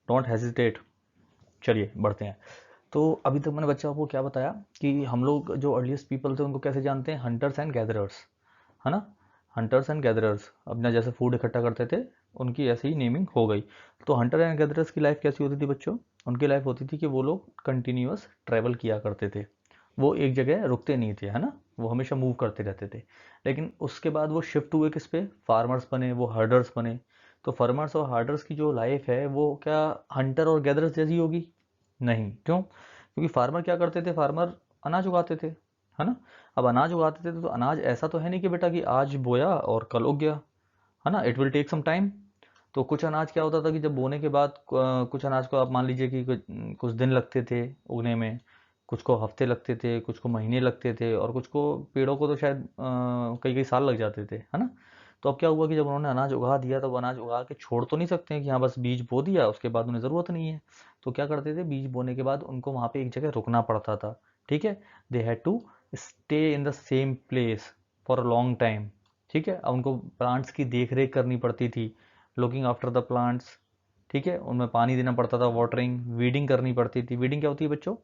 don't hesitate. चलिए बढ़ते हैं। तो अभी तक मैंने बच्चा आपको क्या बताया कि हम लोग जो अर्लीस्ट पीपल थे उनको कैसे जानते हैं? हंटर्स एंड गैदरर्स, है ना। हंटर्स एंड गैदरर्स अपना जैसे फूड इकट्ठा करते थे, उनकी ऐसी ही नेमिंग हो गई। तो हंटर एंड गैदरर्स की लाइफ कैसी होती थी बच्चों? उनकी लाइफ होती थी कि वो लोग कंटिन्यूअस ट्रैवल किया करते थे, वो एक जगह रुकते नहीं थे, है ना, वो हमेशा मूव करते रहते थे। लेकिन उसके बाद वो शिफ्ट हुए किस पे? फार्मर्स बने, वो हर्डर्स बने। तो फार्मर्स और हर्डर्स की जो लाइफ है वो क्या हंटर और गैदरर्स जैसी होगी? नहीं। क्यों? क्योंकि फार्मर क्या करते थे? फार्मर अनाज उगाते थे, है ना। अब अनाज उगाते थे तो अनाज ऐसा तो है नहीं कि बेटा कि आज बोया और कल उग गया, है ना, it will take some time. तो कुछ अनाज क्या होता था कि जब बोने के बाद कुछ अनाज को आप मान लीजिए कि कुछ दिन लगते थे उगने में, कुछ को हफ्ते लगते थे, कुछ को महीने लगते थे, और कुछ को पेड़ों को तो शायद कई कई साल लग जाते थे, है ना। तो अब क्या हुआ कि जब उन्होंने अनाज उगा दिया तो वो अनाज उगा के छोड़ तो नहीं सकते हैं कि हाँ बस बीज बो दिया उसके बाद उन्हें ज़रूरत नहीं है। तो क्या करते थे? बीज बोने के बाद उनको वहाँ पे एक जगह रुकना पड़ता था, ठीक है। They had to stay in the same place for a long time, ठीक है। अब उनको प्लांट्स की देख रेख करनी पड़ती थी, लुकिंग आफ्टर द प्लांट्स, ठीक है। उनमें पानी देना पड़ता था, वाटरिंग, वीडिंग करनी पड़ती थी। वीडिंग क्या होती है बच्चों?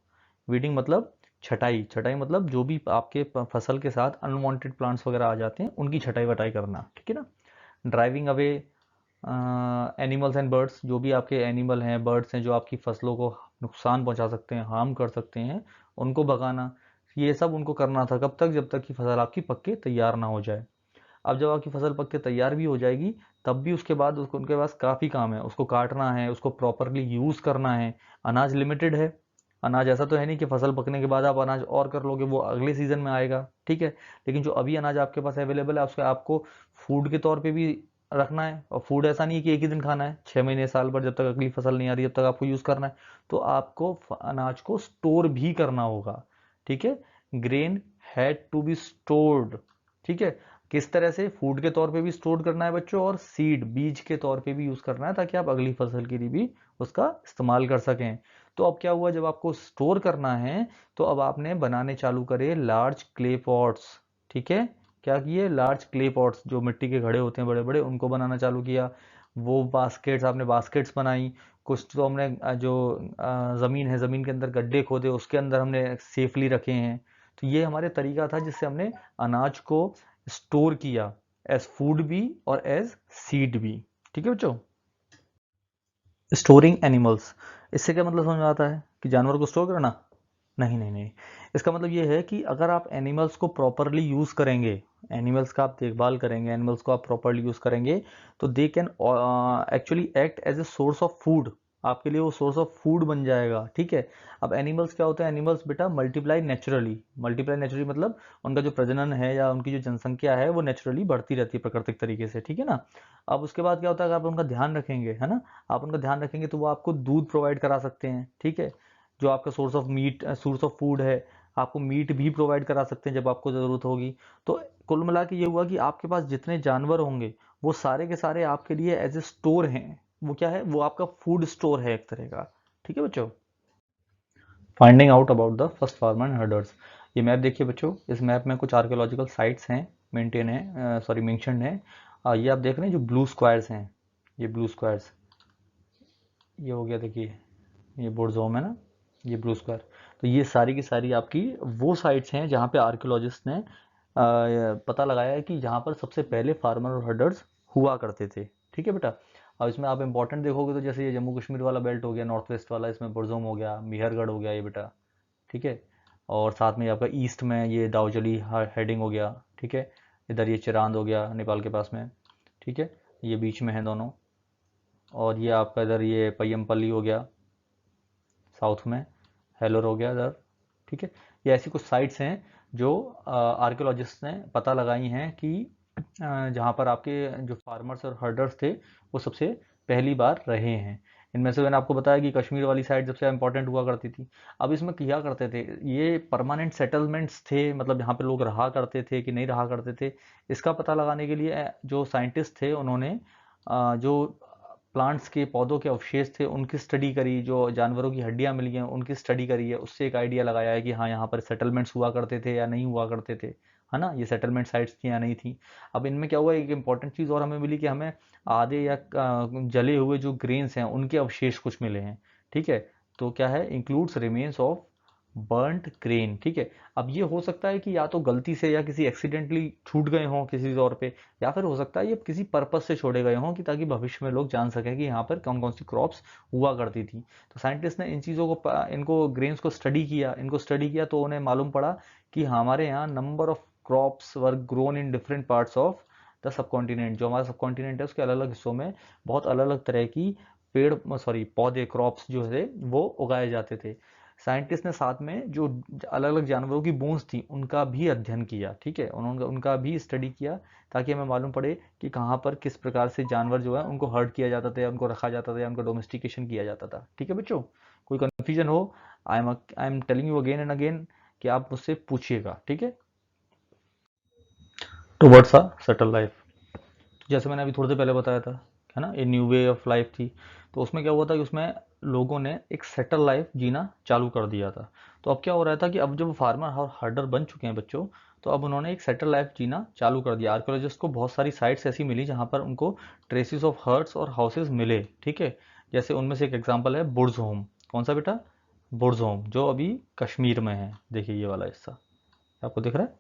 वीडिंग मतलब छटाई। छटाई मतलब जो भी आपके फसल के साथ अनवांटेड प्लांट्स वगैरह आ जाते हैं उनकी छटाई वटाई करना, ठीक है ना। Driving away animals and birds, जो भी आपके एनिमल हैं, बर्ड्स हैं, जो आपकी फसलों को नुकसान पहुंचा सकते हैं, हार्म कर सकते हैं, उनको भगाना। ये सब उनको करना था, कब तक? जब तक कि फसल आपकी पक के तैयार ना हो जाए। अब जब आपकी फसल पक के तैयार भी हो जाएगी, तब भी उसके बाद उसको, उनके पास काफ़ी काम है। उसको काटना है, उसको प्रॉपरली यूज़ करना है। अनाज लिमिटेड है। अनाज ऐसा तो है नहीं कि फसल पकने के बाद आप अनाज और कर लोगे, वो अगले सीजन में आएगा, ठीक है। लेकिन जो अभी अनाज आपके पास अवेलेबल है, उसको आपको फूड के तौर पे भी रखना है। और फूड ऐसा नहीं है कि एक ही दिन खाना है, 6 महीने साल भर, जब तक अगली फसल नहीं आ रही, जब तक आपको यूज़ करना है। तो आपको अनाज को स्टोर भी करना होगा, ठीक है। Grain had to be stored, ठीक है। किस तरह से? फूड के तौर पे भी स्टोर करना है बच्चों, और सीड, बीज के तौर पे भी यूज करना है, ताकि आप अगली फसल के लिए भी उसका इस्तेमाल कर सकें। तो अब क्या हुआ, जब आपको स्टोर करना है तो अब आपने बनाने चालू करे लार्ज क्ले पॉट्स, ठीक है। क्या किए? लार्ज क्ले पॉट्स, जो मिट्टी के घड़े होते हैं बड़े बड़े, उनको बनाना चालू किया। वो बास्केट्स, आपने बास्केट्स बनाई। कुछ तो हमने जो ज़मीन है, ज़मीन के अंदर गड्ढे खोदे, उसके अंदर हमने सेफली रखे हैं। तो ये हमारे तरीका था जिससे हमने अनाज को स्टोर किया, एज फूड भी और एज सीड भी, ठीक है बच्चों। स्टोरिंग एनिमल्स, इससे क्या मतलब समझ में आता है? कि जानवर को स्टोर करना? नहीं नहीं नहीं, इसका मतलब ये है कि अगर आप एनिमल्स को प्रॉपरली यूज करेंगे, एनिमल्स का आप देखभाल करेंगे, एनिमल्स को आप प्रॉपरली यूज करेंगे, तो they can actually act as a source of food. आपके लिए वो सोर्स ऑफ फूड बन जाएगा, ठीक है। अब एनिमल्स क्या होता है? एनिमल्स बेटा मल्टीप्लाई नेचुरली। मल्टीप्लाई नेचुरली मतलब उनका जो प्रजनन है या उनकी जो जनसंख्या है वो नेचुरली बढ़ती रहती है प्राकृतिक तरीके से, ठीक है ना। अब उसके बाद क्या होता है, अगर आप उनका ध्यान रखेंगे, है ना, आप उनका ध्यान रखेंगे, तो वो आपको दूध प्रोवाइड करा सकते हैं, ठीक है। जो आपका source of meat, source of food है, आपको मीट भी प्रोवाइड करा सकते हैं जब आपको ज़रूरत होगी। तो कुल मिला के ये हुआ कि आपके पास जितने जानवर होंगे वो सारे के सारे आपके लिए एज ए स्टोर हैं। वो क्या है? वो आपका फूड स्टोर है एक तरह का, ठीक है बच्चों। Finding out about the first farmer and herders. ये मैप देखिए बच्चों, इस मैप में कुछ आर्कियोलॉजिकल साइट्स हैं, मेंटेन है, सॉरी मेंशन्ड है। ये आप देख रहे हैं जो ब्लू स्क्वायर्स हैं, ये ब्लू स्क्वायर्स, ये हो गया देखिए, ये बोर्डजोम है ना, ये ब्लू स्क्वायर। तो ये सारी की सारी आपकी वो साइट्स हैं जहाँ पे आर्कियोलॉजिस्ट ने पता लगाया है कि जहाँ पर सबसे पहले फार्मर और हर्डर्स हुआ करते थे, ठीक है बेटा। अब इसमें आप इंपॉर्टेंट देखोगे तो जैसे ये जम्मू कश्मीर वाला बेल्ट हो गया, नॉर्थ वेस्ट वाला, इसमें बोरजोम हो गया, मिहरगढ़ हो गया ये बेटा, ठीक है। और साथ में आपका ईस्ट में ये दाऊजली हेडिंग हो गया, ठीक है। इधर ये चिरांद हो गया नेपाल के पास में, ठीक है। ये बीच में है दोनों। और ये आपका इधर ये पय्यमपल्ली हो गया साउथ में, हेलोर हो गया इधर, ठीक है। ये ऐसी कुछ साइट्स हैं जो आर्कियोलॉजिस्ट ने पता लगाई हैं कि जहाँ पर आपके जो फार्मर्स और हर्डर्स थे वो सबसे पहली बार रहे हैं। इनमें से मैंने आपको बताया कि कश्मीर वाली साइड सबसे इंपॉर्टेंट हुआ करती थी। अब इसमें क्या करते थे, ये परमानेंट सेटलमेंट्स थे, मतलब यहाँ पे लोग रहा करते थे कि नहीं रहा करते थे, इसका पता लगाने के लिए जो साइंटिस्ट थे उन्होंने जो प्लांट्स के, पौधों के अवशेष थे उनकी स्टडी करी, जो जानवरों की हड्डियां मिली हैं उनकी स्टडी करी है, उससे एक आइडिया लगाया है कि हाँ यहाँ पर सेटलमेंट्स हुआ करते थे या नहीं हुआ करते थे, है ना, ये सेटलमेंट साइट्स थी या नहीं थी। अब इनमें क्या हुआ, एक इंपॉर्टेंट चीज़ और हमें मिली कि हमें आधे या जले हुए जो ग्रेन्स हैं उनके अवशेष कुछ मिले हैं, ठीक है। तो क्या है, includes remains of burnt grain, ठीक है। अब ये हो सकता है कि या तो गलती से या किसी एक्सीडेंटली छूट गए हों किसी तौर पे, या फिर हो सकता है ये किसी पर्पस से छोड़े गए हों कि ताकि भविष्य में लोग जान सकें कि यहाँ पर कौन कौन सी क्रॉप्स हुआ करती थी। तो साइंटिस्ट ने इन चीज़ों को इनको ग्रेन्स को स्टडी किया, इनको स्टडी किया, तो उन्हें मालूम पड़ा कि हमारे यहाँ number of crops were grown in different parts of the sub continent. जो हमारा सब कॉन्टिनेंट है उसके अलग अलग हिस्सों में बहुत अलग अलग तरह की पेड़, सॉरी पौधे, क्रॉप्स जो है वो उगाए जाते थे। साइंटिस्ट ने साथ में जो अलग अलग जानवरों की बोन्स थी उनका भी अध्ययन किया, ठीक है, उन्होंने उनका भी स्टडी किया, ताकि हमें मालूम पड़े कि कहाँ पर किस प्रकार से जानवर जो है उनको हर्ट किया जाता था, उनको रखा जाता था या उनका डोमेस्टिकेशन किया जाता था, ठीक है बच्चों। कोई कन्फ्यूजन हो, I am telling you again and again कि आप मुझसे पूछिएगा, ठीक है। टुवर्ड्स अ सेटल लाइफ, जैसे मैंने अभी थोड़ी देर पहले बताया था, है ना, ये न्यू वे ऑफ लाइफ थी। तो उसमें क्या हुआ था कि उसमें लोगों ने एक सेटल लाइफ जीना चालू कर दिया था। तो अब क्या हो रहा था कि अब जब फार्मर और हर्डर बन चुके हैं बच्चों, तो अब उन्होंने एक सेटल लाइफ जीना चालू कर दिया। आर्कियोलॉजिस्ट को बहुत सारी साइट्स ऐसी मिली जहाँ पर उनको ट्रेसिस ऑफ हर्ट्स और हाउसेज मिले, ठीक है। जैसे उनमें से एक एग्जांपल है बुर्ज होम। कौन सा बेटा? बुर्ज होम, जो अभी कश्मीर में है। देखिए ये वाला हिस्सा आपको दिख रहा है,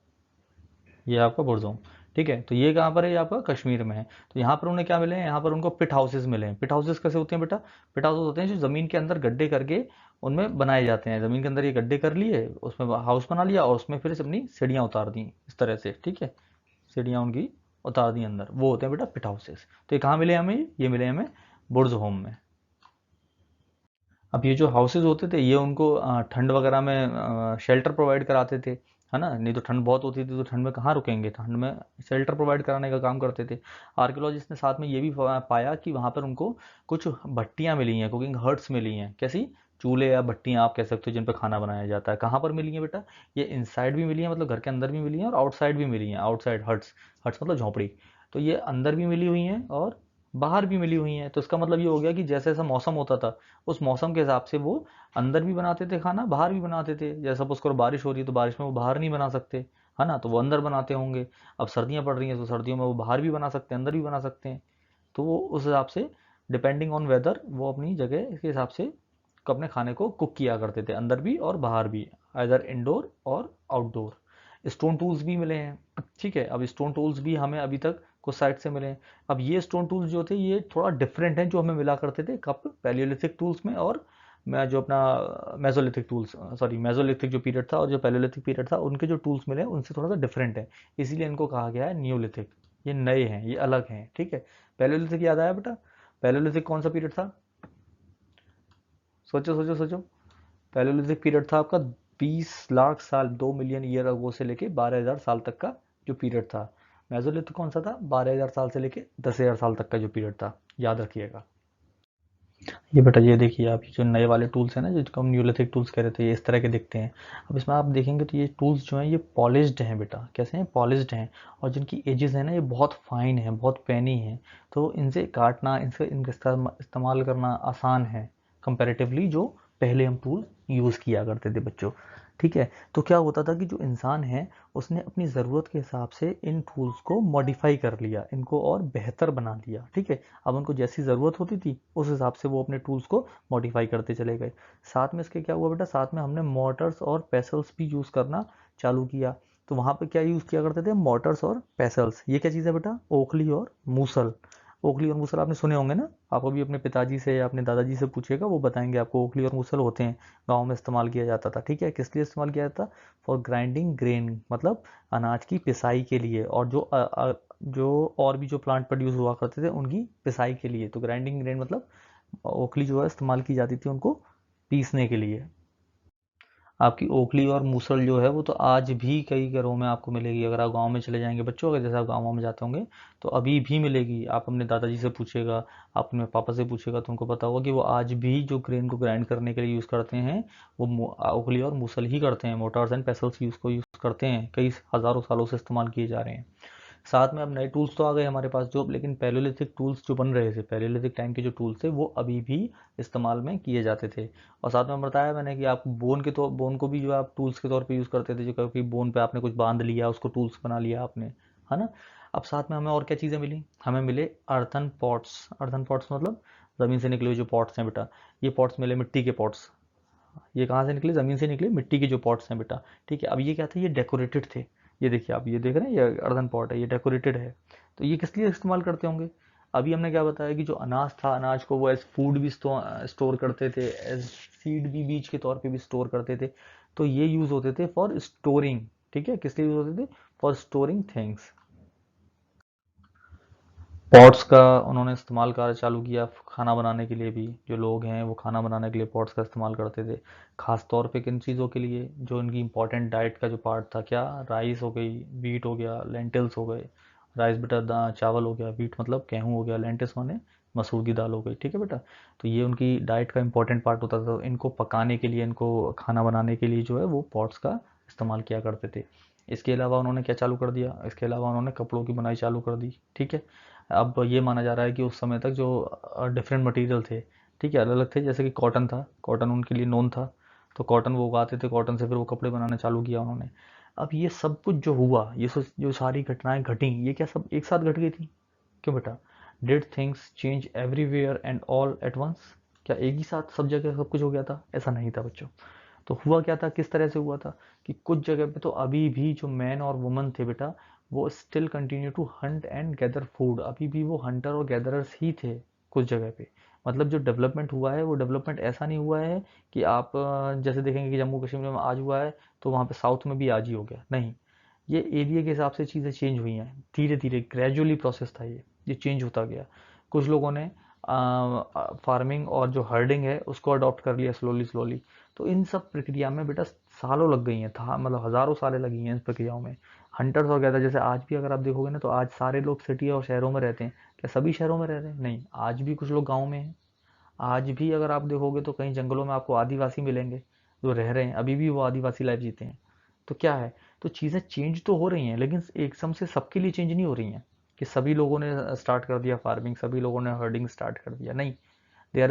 ये आपका बुर्ज, ठीक है। तो ये कहाँ पर है? ये आपका कश्मीर में है। तो यहाँ पर उन्हें क्या मिले हैं? यहाँ पर उनको पिट हाउसेज मिले हैं। पिट हाउसेज कैसे होते हैं बेटा? पिट हाउसेज होते हैं जो ज़मीन के अंदर गड्ढे करके उनमें बनाए जाते हैं। ज़मीन के अंदर ये गड्ढे कर लिए, उसमें हाउस बना लिया और उसमें फिर अपनी सीढ़ियाँ उतार दी इस तरह से, ठीक है। सीढ़ियाँ उनकी उतार दी अंदर, वो होते हैं बेटा पिट हाउसेज। तो ये कहाँ मिले हमें? ये मिले हमें बुर्ज होम में। अब ये जो हाउसेज होते थे ये उनको ठंड वगैरह में शेल्टर प्रोवाइड कराते थे, है ना। नहीं तो ठंड बहुत होती थी तो ठंड में कहाँ रुकेंगे, ठंड में शेल्टर प्रोवाइड कराने का काम करते थे। आर्कियोलॉजिस्ट ने साथ में ये भी पाया कि वहाँ पर उनको कुछ भट्टियाँ मिली हैं, कुकिंग हर्ट्स मिली हैं। कैसी? चूल्हे या भट्टियाँ आप कह सकते हो जिन पर खाना बनाया जाता है। कहाँ पर मिली हैं बेटा? ये इनसाइड भी मिली हैं, मतलब घर के अंदर भी मिली हैं, और आउटसाइड भी मिली हैं। आउटसाइड हर्ट्स, हर्ट्स मतलब झोंपड़ी। तो ये अंदर भी मिली हुई हैं और बाहर भी मिली हुई हैं। तो इसका मतलब ये हो गया कि जैसे जैसा मौसम होता था उस मौसम के हिसाब से वो अंदर भी बनाते थे खाना, बाहर भी बनाते थे। जैसा सपोज करो बारिश हो रही है तो बारिश में वो बाहर नहीं बना सकते, है ना, तो वो अंदर बनाते होंगे। अब सर्दियाँ पड़ रही हैं तो सर्दियों में वो बाहर भी बना सकते हैं, अंदर भी बना सकते हैं। तो वो उस हिसाब से डिपेंडिंग ऑन वेदर वो अपनी जगह के हिसाब से अपने खाने को कुक किया करते थे, अंदर भी और बाहर भी, आइदर इंडोर और आउटडोर। स्टोन टूल्स भी मिले हैं, ठीक है। अब स्टोन टूल्स भी हमें अभी तक कुछ साइट से मिले हैं। अब ये स्टोन टूल्स जो थे ये थोड़ा डिफरेंट हैं जो हमें मिला करते थे कब? पैलियोलिथिक टूल्स में, और मैं जो अपना मेसोलिथिक टूल्स, सॉरी मेसोलिथिक जो पीरियड था और जो पैलियोलिथिक पीरियड था, उनके जो टूल्स मिले उनसे थोड़ा सा डिफरेंट है। इसीलिए इनको कहा गया है न्यूलिथिक। ये नए हैं, ये अलग हैं, ठीक है। पैलियोलिथिक याद आया बेटा? पैलियोलिथिक कौन सा पीरियड था? सोचो सोचो सोचो। पैलियोलिथिक पीरियड था आपका 20 लाख साल, 2 मिलियन ईयर अगो से लेके 12,000 साल तक का जो पीरियड था। मेसोलिथिक कौन सा था? 12,000 साल से लेके 10,000 साल तक का जो पीरियड था, याद रखिएगा। ये बेटा ये देखिए आप, ये जो नए वाले टूल्स हैं ना जिसको हम न्यूलिथिक टूल्स कह रहे थे, ये इस तरह के दिखते हैं। अब इसमें आप देखेंगे तो ये टूल्स जो हैं ये पॉलिश्ड हैं बेटा। कैसे हैं? पॉलिश्ड हैं। और जिनकी एजेस हैं ना ये बहुत फाइन है, बहुत पैनी है। तो इनसे काटना, इनसे इनका इस्तेमाल करना आसान है कंपैरेटिवली जो पहले हम टूल यूज़ किया करते थे बच्चों, ठीक है। तो क्या होता था कि जो इंसान है उसने अपनी ज़रूरत के हिसाब से इन टूल्स को मॉडिफाई कर लिया, इनको और बेहतर बना लिया, ठीक है। अब उनको जैसी ज़रूरत होती थी उस हिसाब से वो अपने टूल्स को मॉडिफाई करते चले गए। साथ में इसके क्या हुआ बेटा? साथ में हमने मोटर्स और पेसल्स भी यूज़ करना चालू किया। तो वहाँ पे क्या यूज़ किया करते थे? मोटर्स और पेसल्स। ये क्या चीज़ है बेटा? ओखली और मूसल। ओखली और मूसल आपने सुने होंगे ना, आप अभी अपने पिताजी से या अपने दादाजी से पूछिएगा, वो बताएंगे आपको। ओखली और मूसल होते हैं, गाँव में इस्तेमाल किया जाता था, ठीक है। किस लिए इस्तेमाल किया जाता? फॉर ग्राइंडिंग ग्रेन, मतलब अनाज की पिसाई के लिए, और जो और भी जो प्लांट प्रोड्यूस हुआ करते थे उनकी पिसाई के लिए। तो ग्राइंडिंग ग्रेन मतलब ओखली जो है इस्तेमाल की जाती थी उनको पीसने के लिए। आपकी ओखली और मूसल जो है वो तो आज भी कई घरों में आपको मिलेगी। अगर आप गांव में चले जाएंगे बच्चों, अगर जैसे आप गाँव में जाते होंगे तो अभी भी मिलेगी। आप अपने दादाजी से पूछेगा, आप अपने पापा से पूछेगा तो उनको पता होगा कि वो आज भी जो ग्रेन को ग्राइंड करने के लिए यूज़ करते हैं वो ओखली और मूसल ही करते हैं। मोटार्स एंड पेसल्स यूज़ करते हैं, कई हज़ारों सालों से इस्तेमाल किए जा रहे हैं। साथ में अब नए टूल्स तो आ गए हमारे पास जो, लेकिन पैलियोलिथिक टूल्स जो बन रहे थे, पैलियोलिथिक टाइम के जो टूल्स थे वो अभी भी इस्तेमाल में किए जाते थे। और साथ में बताया मैंने कि आप बोन को भी जो आप टूल्स के तौर पे यूज़ करते थे, जो कभी बोन पे आपने कुछ बांध लिया उसको टूल्स बना लिया आपने, है ना। अब साथ में हमें और क्या चीज़ें मिली? हमें मिले अर्थन पॉट्स। अर्थन पॉट्स मतलब ज़मीन से निकले हुए जो पॉट्स हैं बेटा, ये पॉट्स मिले मिट्टी के पॉट्स। ये कहाँ से निकले? ज़मीन से निकले, मिट्टी के जो पॉट्स हैं बेटा, ठीक है। अब ये क्या थे? ये डेकोरेटेड थे। ये देखिए आप, ये देख रहे हैं ये अर्दन पॉट है, ये डेकोरेटेड है। तो ये किस लिए इस्तेमाल करते होंगे? अभी हमने क्या बताया कि जो अनाज था, अनाज को वो एज फूड भी स्टोर करते थे, एज सीड भी बीज के तौर पे भी स्टोर करते थे। तो ये यूज़ होते थे फॉर स्टोरिंग, ठीक है। किस लिए यूज़ होते थे? For storing things. पॉट्स का उन्होंने इस्तेमाल कार्य चालू किया खाना बनाने के लिए भी। जो लोग हैं वो खाना बनाने के लिए पॉट्स का इस्तेमाल करते थे। खास तौर पे किन चीज़ों के लिए? जो इनकी इंपॉर्टेंट डाइट का जो पार्ट था, क्या? राइस हो गई, वीट हो गया, लेंटिल्स हो गए। राइस बेटा चावल हो गया, वीट मतलब गेहूँ हो गया, लेंटिल्स माने मसूर की दाल हो गई, ठीक है बेटा। तो ये उनकी डाइट का इंपॉर्टेंट पार्ट होता था। तो इनको पकाने के लिए, इनको खाना बनाने के लिए जो है वो पॉट्स का इस्तेमाल किया करते थे। इसके अलावा उन्होंने क्या चालू कर दिया? इसके अलावा उन्होंने कपड़ों की बुनाई चालू कर दी, ठीक है। अब ये माना जा रहा है कि उस समय तक जो डिफरेंट मटेरियल थे, ठीक है, अलग अलग थे। जैसे कि कॉटन था, कॉटन उनके लिए नोन था। तो कॉटन वो उगाते थे, कॉटन से फिर वो कपड़े बनाना चालू किया उन्होंने। अब ये सब कुछ जो हुआ, जो सारी घटनाएं घटी, ये क्या सब एक साथ घट गई थी? क्यों बेटा? Did things change everywhere and all at once? क्या एक ही साथ सब जगह सब कुछ हो गया था? ऐसा नहीं था बच्चों। तो हुआ क्या था, किस तरह से हुआ था कि कुछ जगह पे तो अभी भी जो मैन और वुमन थे बेटा, वो still continue to hunt and gather food, अभी भी वो हंटर और गैदरर्स ही थे कुछ जगह पे। मतलब जो डेवलपमेंट हुआ है वो डेवलपमेंट ऐसा नहीं हुआ है कि आप जैसे देखेंगे कि जम्मू कश्मीर में आज हुआ है तो वहाँ पे साउथ में भी आज ही हो गया, नहीं। ये एरिया के हिसाब से चीज़ें चेंज हुई हैं, धीरे धीरे ग्रेजुअली प्रोसेस था ये चेंज होता गया। कुछ लोगों ने फार्मिंग और जो हर्डिंग है उसको अडॉप्ट कर लिया स्लोली स्लोली। तो इन सब प्रक्रिया में बेटा सालों लग गई हैं, था मतलब हजारों सालें लगी हैं इस प्रक्रियाओं में। हंटर्स वगैरह जैसे आज भी अगर आप देखोगे ना, तो आज सारे लोग सिटी और शहरों में रहते हैं। क्या सभी शहरों में रह रहे हैं? नहीं, आज भी कुछ लोग गाँव में हैं। आज भी अगर आप देखोगे तो कहीं जंगलों में आपको आदिवासी मिलेंगे जो रह रहे हैं, अभी भी वो आदिवासी लाइफ जीते हैं। तो क्या है, तो चीज़ें चेंज तो हो रही हैं, लेकिन एकदम से सबके लिए चेंज नहीं हो रही हैं कि सभी लोगों ने स्टार्ट कर दिया फार्मिंग, सभी लोगों ने हर्डिंग स्टार्ट कर दिया, नहीं। There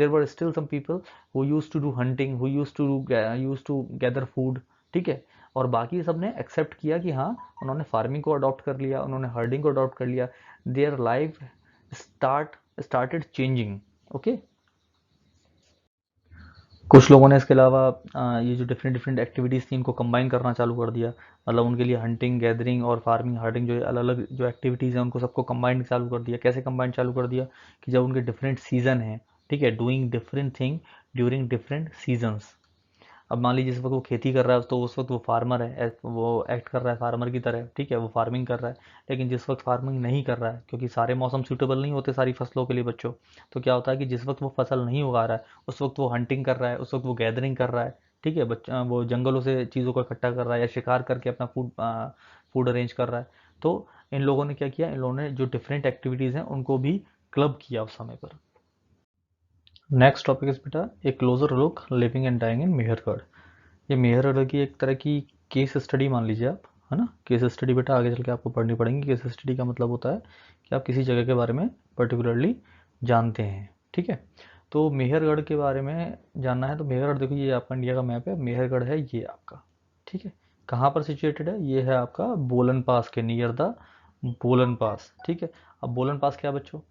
were still some people who used to do hunting, who used to gather food, ठीक है। और बाकी सब ने एक्सेप्ट किया कि हाँ, उन्होंने फार्मिंग को अडॉप्ट कर लिया, उन्होंने हर्डिंग को अडॉप्ट कर लिया। Their life started changing. Okay. कुछ लोगों ने इसके अलावा ये जो डिफरेंट डिफरेंट एक्टिविटीज़ थी इनको कंबाइन करना चालू कर दिया। मतलब उनके लिए हंटिंग, गैदरिंग और फार्मिंग, हर्डिंग जो अलग अलग जो एक्टिविटीज़ हैं उनको सबको कंबाइन चालू कर दिया। कैसे कंबाइन चालू कर दिया? कि जब उनके डिफरेंट सीजन हैं, ठीक है, doing different thing during different seasons. अब मान लीजिए जिस वक्त वो खेती कर रहा है तो उस वक्त वो फार्मर है, वो एक्ट कर रहा है फार्मर की तरह, ठीक है, वो फार्मिंग कर रहा है। लेकिन जिस वक्त फार्मिंग नहीं कर रहा है, क्योंकि सारे मौसम सूटेबल नहीं होते सारी फसलों के लिए बच्चों, तो क्या होता है कि जिस वक्त वो फसल नहीं उगा रहा है उस वक्त वो हंटिंग कर रहा है, उस वक्त वो गैदरिंग कर रहा है, ठीक है, बच्चा वो जंगलों से चीज़ों को इकट्ठा कर रहा है या शिकार करके अपना फूड अरेंज कर रहा है। तो इन लोगों ने क्या किया, इन लोगों ने जो डिफरेंट एक्टिविटीज़ हैं उनको भी क्लब किया उस समय पर। नेक्स्ट टॉपिक इज बेटा a closer look living and dying in Mehrgarh. ये मेहरगढ़ की एक तरह की केस स्टडी मान लीजिए आप, है ना। केस स्टडी बेटा आगे चल के आपको पढ़नी पड़ेगी। केस स्टडी का मतलब होता है कि आप किसी जगह के बारे में पर्टिकुलरली जानते हैं, ठीक है। तो मेहरगढ़ के बारे में जानना है तो मेहरगढ़ देखो, ये आपका इंडिया का मैप है, मेहरगढ़ है ये आपका, ठीक है। कहाँ पर सिचुएटेड है? ये है आपका बोलन पास के नियर द बोलन पास, ठीक है। अब बोलन पास क्या बच्चों?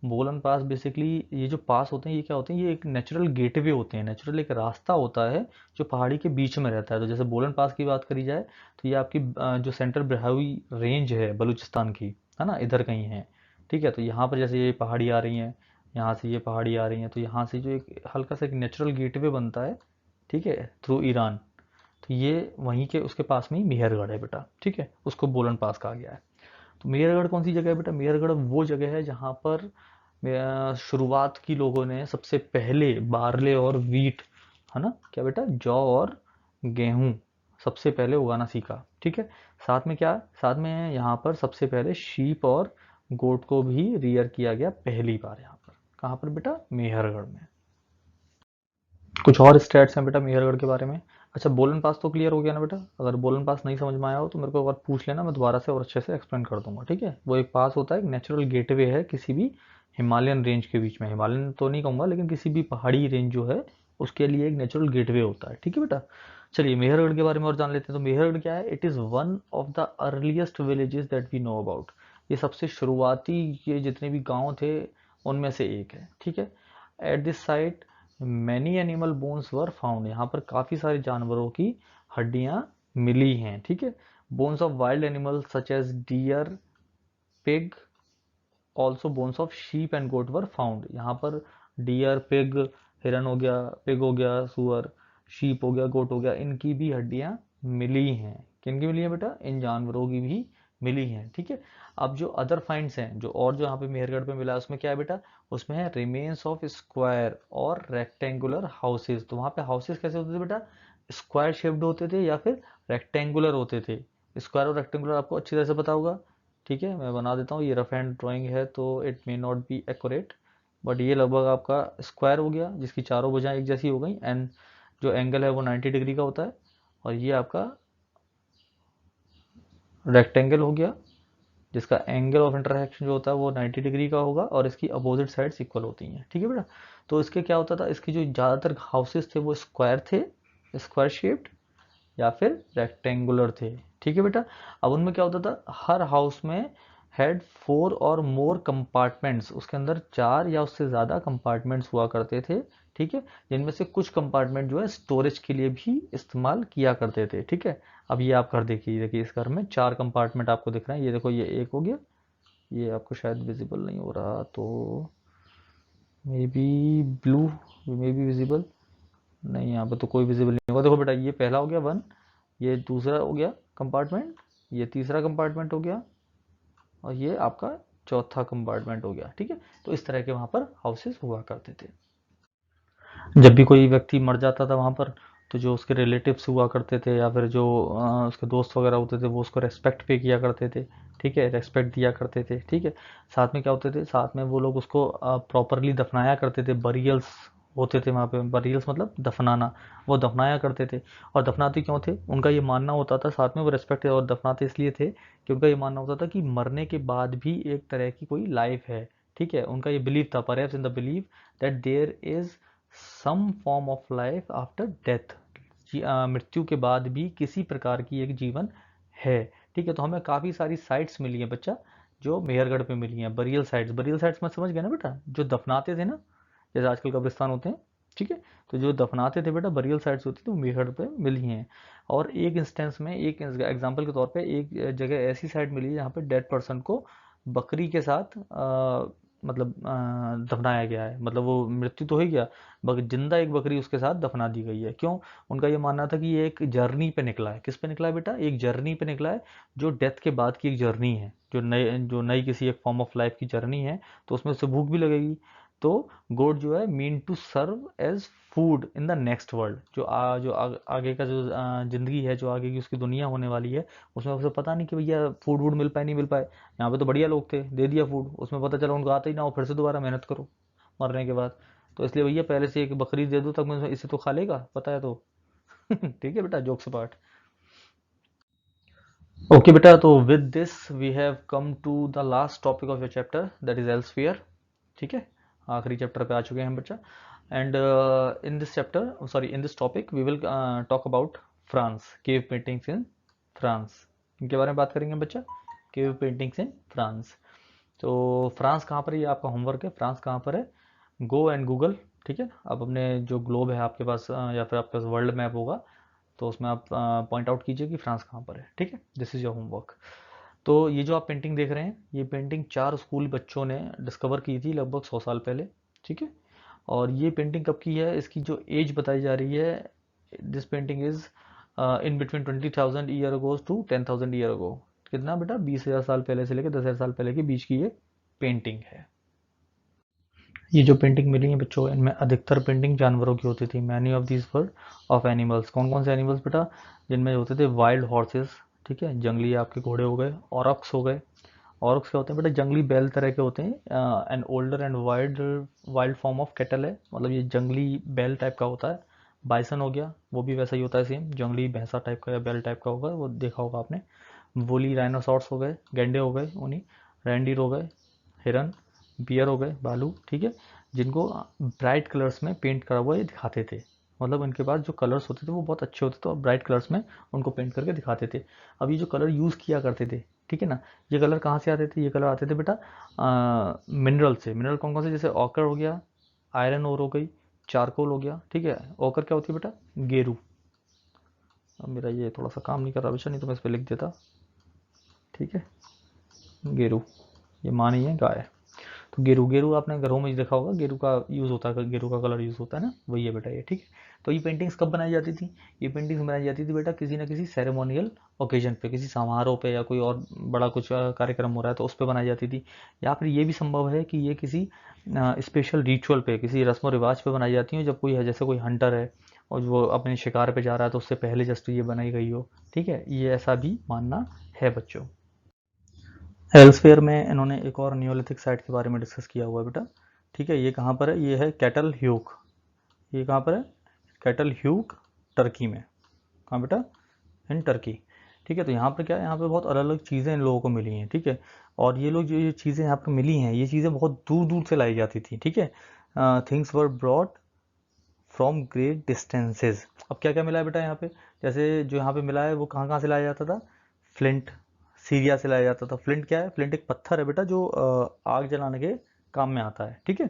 बोलन पास बेसिकली ये जो पास होते हैं ये क्या होते हैं, ये एक नेचुरल गेटवे होते हैं, नेचुरल एक रास्ता होता है जो पहाड़ी के बीच में रहता है। तो जैसे बोलन पास की बात करी जाए तो ये आपकी जो सेंट्रल ब्रहावी रेंज है बलूचिस्तान की, है ना, इधर कहीं है, ठीक है। तो यहाँ पर जैसे ये पहाड़ी आ रही हैं, यहाँ से ये पहाड़ी आ रही हैं, तो यहाँ से जो एक हल्का सा एक नेचुरल गेटवे बनता है, ठीक है, थ्रू ईरान। तो ये वहीं के उसके पास में ही मेहरगढ़ है बेटा, ठीक है, उसको बोलन पास कहा गया है। तो मेहरगढ़ कौन सी जगह है बेटा? मेहरगढ़ वो जगह है जहाँ पर शुरुआत की लोगों ने सबसे पहले बार्ले और वीट, है ना, क्या बेटा, जौ और गेहूं सबसे पहले उगाना सीखा, ठीक है। साथ में क्या, साथ में यहाँ पर सबसे पहले शीप और गोट को भी रियर किया गया पहली बार यहाँ पर। कहाँ पर बेटा? मेहरगढ़ में। कुछ और स्टेट्स हैं बेटा मेहरगढ़ के बारे में। अच्छा, बोलन पास तो क्लियर हो गया ना बेटा? अगर बोलन पास नहीं समझ में आया हो तो मेरे को एक बार पूछ लेना, मैं दोबारा से और अच्छे से एक्सप्लेन कर दूंगा, ठीक है। वो एक पास होता है, एक नेचुरल गेटवे है किसी भी हिमालयन रेंज के बीच में, हिमालयन तो नहीं कहूँगा लेकिन किसी भी पहाड़ी रेंज जो है उसके लिए एक नेचुरल गेटवे होता है, ठीक है बेटा। चलिए मेहरगढ़ के बारे में और जान लेते हैं। तो मेहरगढ़ क्या है? It is one of the earliest villages that we know about. ये सबसे शुरुआती ये जितने भी गाँव थे उनमें से एक है, ठीक है। At this site many animal bones were found. यहाँ पर काफ़ी सारे जानवरों की हड्डियाँ मिली हैं, ठीक है। Bones of wild animal such as deer, pig, also bones of sheep and goat were found. यहाँ पर डियर, पिग, हिरन हो गया, पिग हो गया, सुअर, शीप हो गया, गोट हो गया, इनकी भी हड्डियाँ मिली हैं। किन की मिली हैं बेटा? इन जानवरों की भी मिली हैं, ठीक है। अब जो अदर फाइंड्स हैं, जो और जो यहाँ पे मेहरगढ़ पे मिला है उसमें क्या है बेटा? उसमें है रिमेन्स ऑफ स्क्वायर और रेक्टेंगुलर हाउसेज। तो वहाँ पे हाउसेज कैसे होते थे बेटा? स्क्वायर शेप्ड होते थे या फिर रेक्टेंगुलर होते थे। स्क्वायर और रेक्टेंगुलर आपको अच्छी तरह से पता होगा, ठीक है। मैं बना देता हूँ, ये रफ एंड ड्राइंग है तो it may not be accurate, but ये लगभग आपका स्क्वायर हो गया जिसकी चारों भुजाएं एक जैसी हो गई, एंड जो एंगल है वो 90 डिग्री का होता है। और ये आपका रेक्टेंगल हो गया जिसका एंगल ऑफ इंटरसेक्शन जो होता है वो 90 डिग्री का होगा और इसकी अपोजिट साइड्स इक्वल होती हैं, ठीक है बेटा। तो इसके क्या होता था, इसकी जो ज़्यादातर हाउसेस थे वो स्क्वायर थे, स्क्वायर शेप्ड या फिर रेक्टेंगुलर थे, ठीक है बेटा। अब उनमें क्या होता था, हर हाउस में हैड 4 और मोर कंपार्टमेंट्स, उसके अंदर 4 या उससे ज़्यादा कंपार्टमेंट्स हुआ करते थे, ठीक है, जिनमें से कुछ कंपार्टमेंट जो है स्टोरेज के लिए भी इस्तेमाल किया करते थे, ठीक है। अब ये आप घर देखिए, देखिए इस घर में 4 कंपार्टमेंट आपको दिख रहे हैं, ये देखो ये एक हो गया, ये आपको शायद विजिबल नहीं हो रहा तो may be blue, may be visible नहीं, यहाँ पे तो कोई विजिबल नहीं होगा। देखो बेटा ये पहला हो गया 1, ये दूसरा हो गया कंपार्टमेंट, ये तीसरा कंपार्टमेंट हो गया और ये आपका चौथा कंपार्टमेंट हो गया, ठीक है। तो इस तरह के वहाँ पर हाउसेस हुआ करते थे। जब भी कोई व्यक्ति मर जाता था वहाँ पर, तो जो उसके रिलेटिव्स हुआ करते थे या फिर जो उसके दोस्त वगैरह होते थे वो उसको रेस्पेक्ट पे किया करते थे, ठीक है, रेस्पेक्ट दिया करते थे, ठीक है। साथ में क्या होते थे, साथ में वो लोग उसको प्रॉपरली दफनाया करते थे, बरियल्स होते थे वहाँ पे, बरियल्स मतलब दफनाना, वो दफनाया करते थे। और दफनाते क्यों थे, उनका ये मानना होता था, साथ में वो रेस्पेक्ट और दफनाते इसलिए थे कि उनका ये मानना होता था कि मरने के बाद भी एक तरह की कोई लाइफ है, ठीक है। उनका ये बिलीव था, perhaps in the believe that there is some form of life after death, मृत्यु के बाद भी किसी प्रकार की एक जीवन है, ठीक है। तो हमें काफ़ी सारी साइट्स मिली हैं बच्चा, जो मेहरगढ़ पे मिली हैं, बरियल साइट्स, बरियल साइट्स में समझ गए ना बेटा, जो दफनाते थे ना, जैसे आजकल कब्रिस्तान होते हैं, ठीक है। तो जो दफनाते थे बेटा, बरियल साइट्स होती थी, वो मेहरगढ़ पे मिली हैं। और एक इंस्टेंस में, एक एग्जांपल के तौर पे, एक जगह ऐसी साइट मिली है जहाँ पे डेड पर्सन को बकरी के साथ मतलब दफनाया गया है, मतलब वो मृत्यु तो हो ही गया, जिंदा एक बकरी उसके साथ दफना दी गई है। क्यों, उनका ये मानना था कि ये एक जर्नी पे निकला है। किस पे निकला है बेटा, एक जर्नी पे निकला है, जो डेथ के बाद की एक जर्नी है, जो नई किसी एक फॉर्म ऑफ लाइफ की जर्नी है, तो उसमें उसे भूख भी लगेगी। तो गोड जो है mean to serve as food in the next world, आगे का जो जिंदगी है, जो आगे की उसकी दुनिया होने वाली है, उसमें उसे पता नहीं कि भैया फूड वूड मिल पाए नहीं मिल पाए। यहाँ पे तो बढ़िया लोग थे, दे दिया फूड, उसमें पता चला उनको आता ही ना हो, फिर से दोबारा मेहनत करो मरने के बाद। तो इसलिए भैया पहले से एक बकरी दे दो, तक मैं इसे तो खा लेगा, पता है तो ठीक है बेटा, जोक्स अपार्ट। ओके बेटा, तो with this we have come to the last topic of your chapter, that is Elsevier, ठीक है। आखिरी चैप्टर पे आ चुके हैं हम बच्चा। And in this chapter, sorry in this topic we will talk about France, cave paintings in France, इनके बारे में बात करेंगे बच्चा, केव पेंटिंग्स इन फ्रांस। तो फ्रांस कहाँ पर है, ये आपका होमवर्क है, फ्रांस कहाँ पर है, गो एंड गूगल, ठीक है। अब अपने जो ग्लोब है आपके पास या फिर आपके पास वर्ल्ड मैप होगा, तो उसमें आप पॉइंट आउट कीजिए कि फ्रांस कहाँ पर है, ठीक है। This is your homework. तो ये जो आप पेंटिंग देख रहे हैं, ये पेंटिंग 4 स्कूल बच्चों ने डिस्कवर की थी लगभग 100 साल पहले, ठीक है। और ये पेंटिंग कब की है, इसकी जो एज बताई जा रही है, this painting is in between 20,000 year ago to 10,000 year ago. कितना बेटा, 20,000 साल पहले से लेकर 10,000 साल पहले के बीच की ये पेंटिंग है। ये जो पेंटिंग मिली है बच्चों, इनमें अधिकतर पेंटिंग जानवरों की होती थी, many of these were of animals. कौन कौन से एनिमल्स बेटा, जिनमें होते थे वाइल्ड हॉर्सेस, ठीक है, जंगली आपके घोड़े हो गए, ऑरक्स हो गए। ऑरक्स क्या होते हैं बेटा, जंगली बैल तरह के होते हैं, and older and wild wild form of cattle है, मतलब ये जंगली बैल टाइप का होता है। बाइसन हो गया, वो भी वैसा ही होता है, सेम जंगली भैंसा टाइप का या बैल टाइप का होगा, वो देखा होगा आपने। वोली राइनोसॉर्स हो गए, गैंडे हो गए उन्हीं, रैंडीर हो गए, हिरन, बियर हो गए, भालू, ठीक है, जिनको ब्राइट कलर्स में पेंट करा हुआ ये दिखाते थे, मतलब उनके पास जो कलर्स होते थे वो बहुत अच्छे होते थे और ब्राइट कलर्स में उनको पेंट करके दिखाते थे। अब ये जो कलर यूज़ किया करते थे, ठीक है ना, ये कलर कहाँ से आते थे, ये कलर आते थे बेटा मिनरल से। मिनरल कौन कौन से, जैसे ऑकर हो गया, आयरन ओर हो गई, चारकोल हो गया, ठीक है। ऑकर क्या होती है बेटा, गेरू। अब मेरा ये थोड़ा सा काम नहीं कर रहा बेटा, नहीं तो मैं इस पर लिख देता, ठीक है। गेरू, ये माँ नहीं है, गाय। तो गेरू, गेरू आपने घरों में देखा होगा, गेरू का यूज़ होता है, गेरू का कलर यूज़ होता है ना, वही है बेटा ये, ठीक है। तो ये पेंटिंग्स कब बनाई जाती थी, ये पेंटिंग्स बनाई जाती थी बेटा किसी ना किसी सेरेमोनियल ओकेजन पे, किसी समारोह पे या कोई और बड़ा कुछ कार्यक्रम हो रहा है तो उस पर बनाई जाती थी। या फिर ये भी संभव है कि ये किसी स्पेशल रिचुअल पे, किसी रस्म रिवाज पे बनाई जाती हैं, जब कोई है, जैसे कोई हंटर है और वो अपने शिकार पे जा रहा है तो उससे पहले जस्ट ये बनाई गई हो, ठीक है, ये ऐसा भी मानना है बच्चों। एल्सफेयर में इन्होंने एक और नियोलिथिक साइट के बारे में डिस्कस किया हुआ है बेटा, ठीक है। ये कहाँ पर है, ये है कैटल ह्यूक, ये कहाँ पर है, कैटल ह्यूक, टर्की में। कहाँ बेटा, इन टर्की। ठीक है। तो यहाँ पर क्या है, यहाँ पे बहुत अलग अलग चीज़ें इन लोगों को मिली हैं, ठीक है। और ये लोग जो ये चीज़ें यहाँ पर मिली हैं, ये चीज़ें बहुत दूर दूर से लाई जाती थी, ठीक है। Things were broad from great distances. अब क्या क्या मिला है बेटा यहाँ पे, जैसे जो यहाँ पे मिला है वो कहाँ कहाँ से लाया जाता था, फ्लिंट, सीरिया से लाया जाता था। फ्लिंट क्या है, फ्लिंट एक पत्थर है बेटा जो आग जलाने के काम में आता है, ठीक है।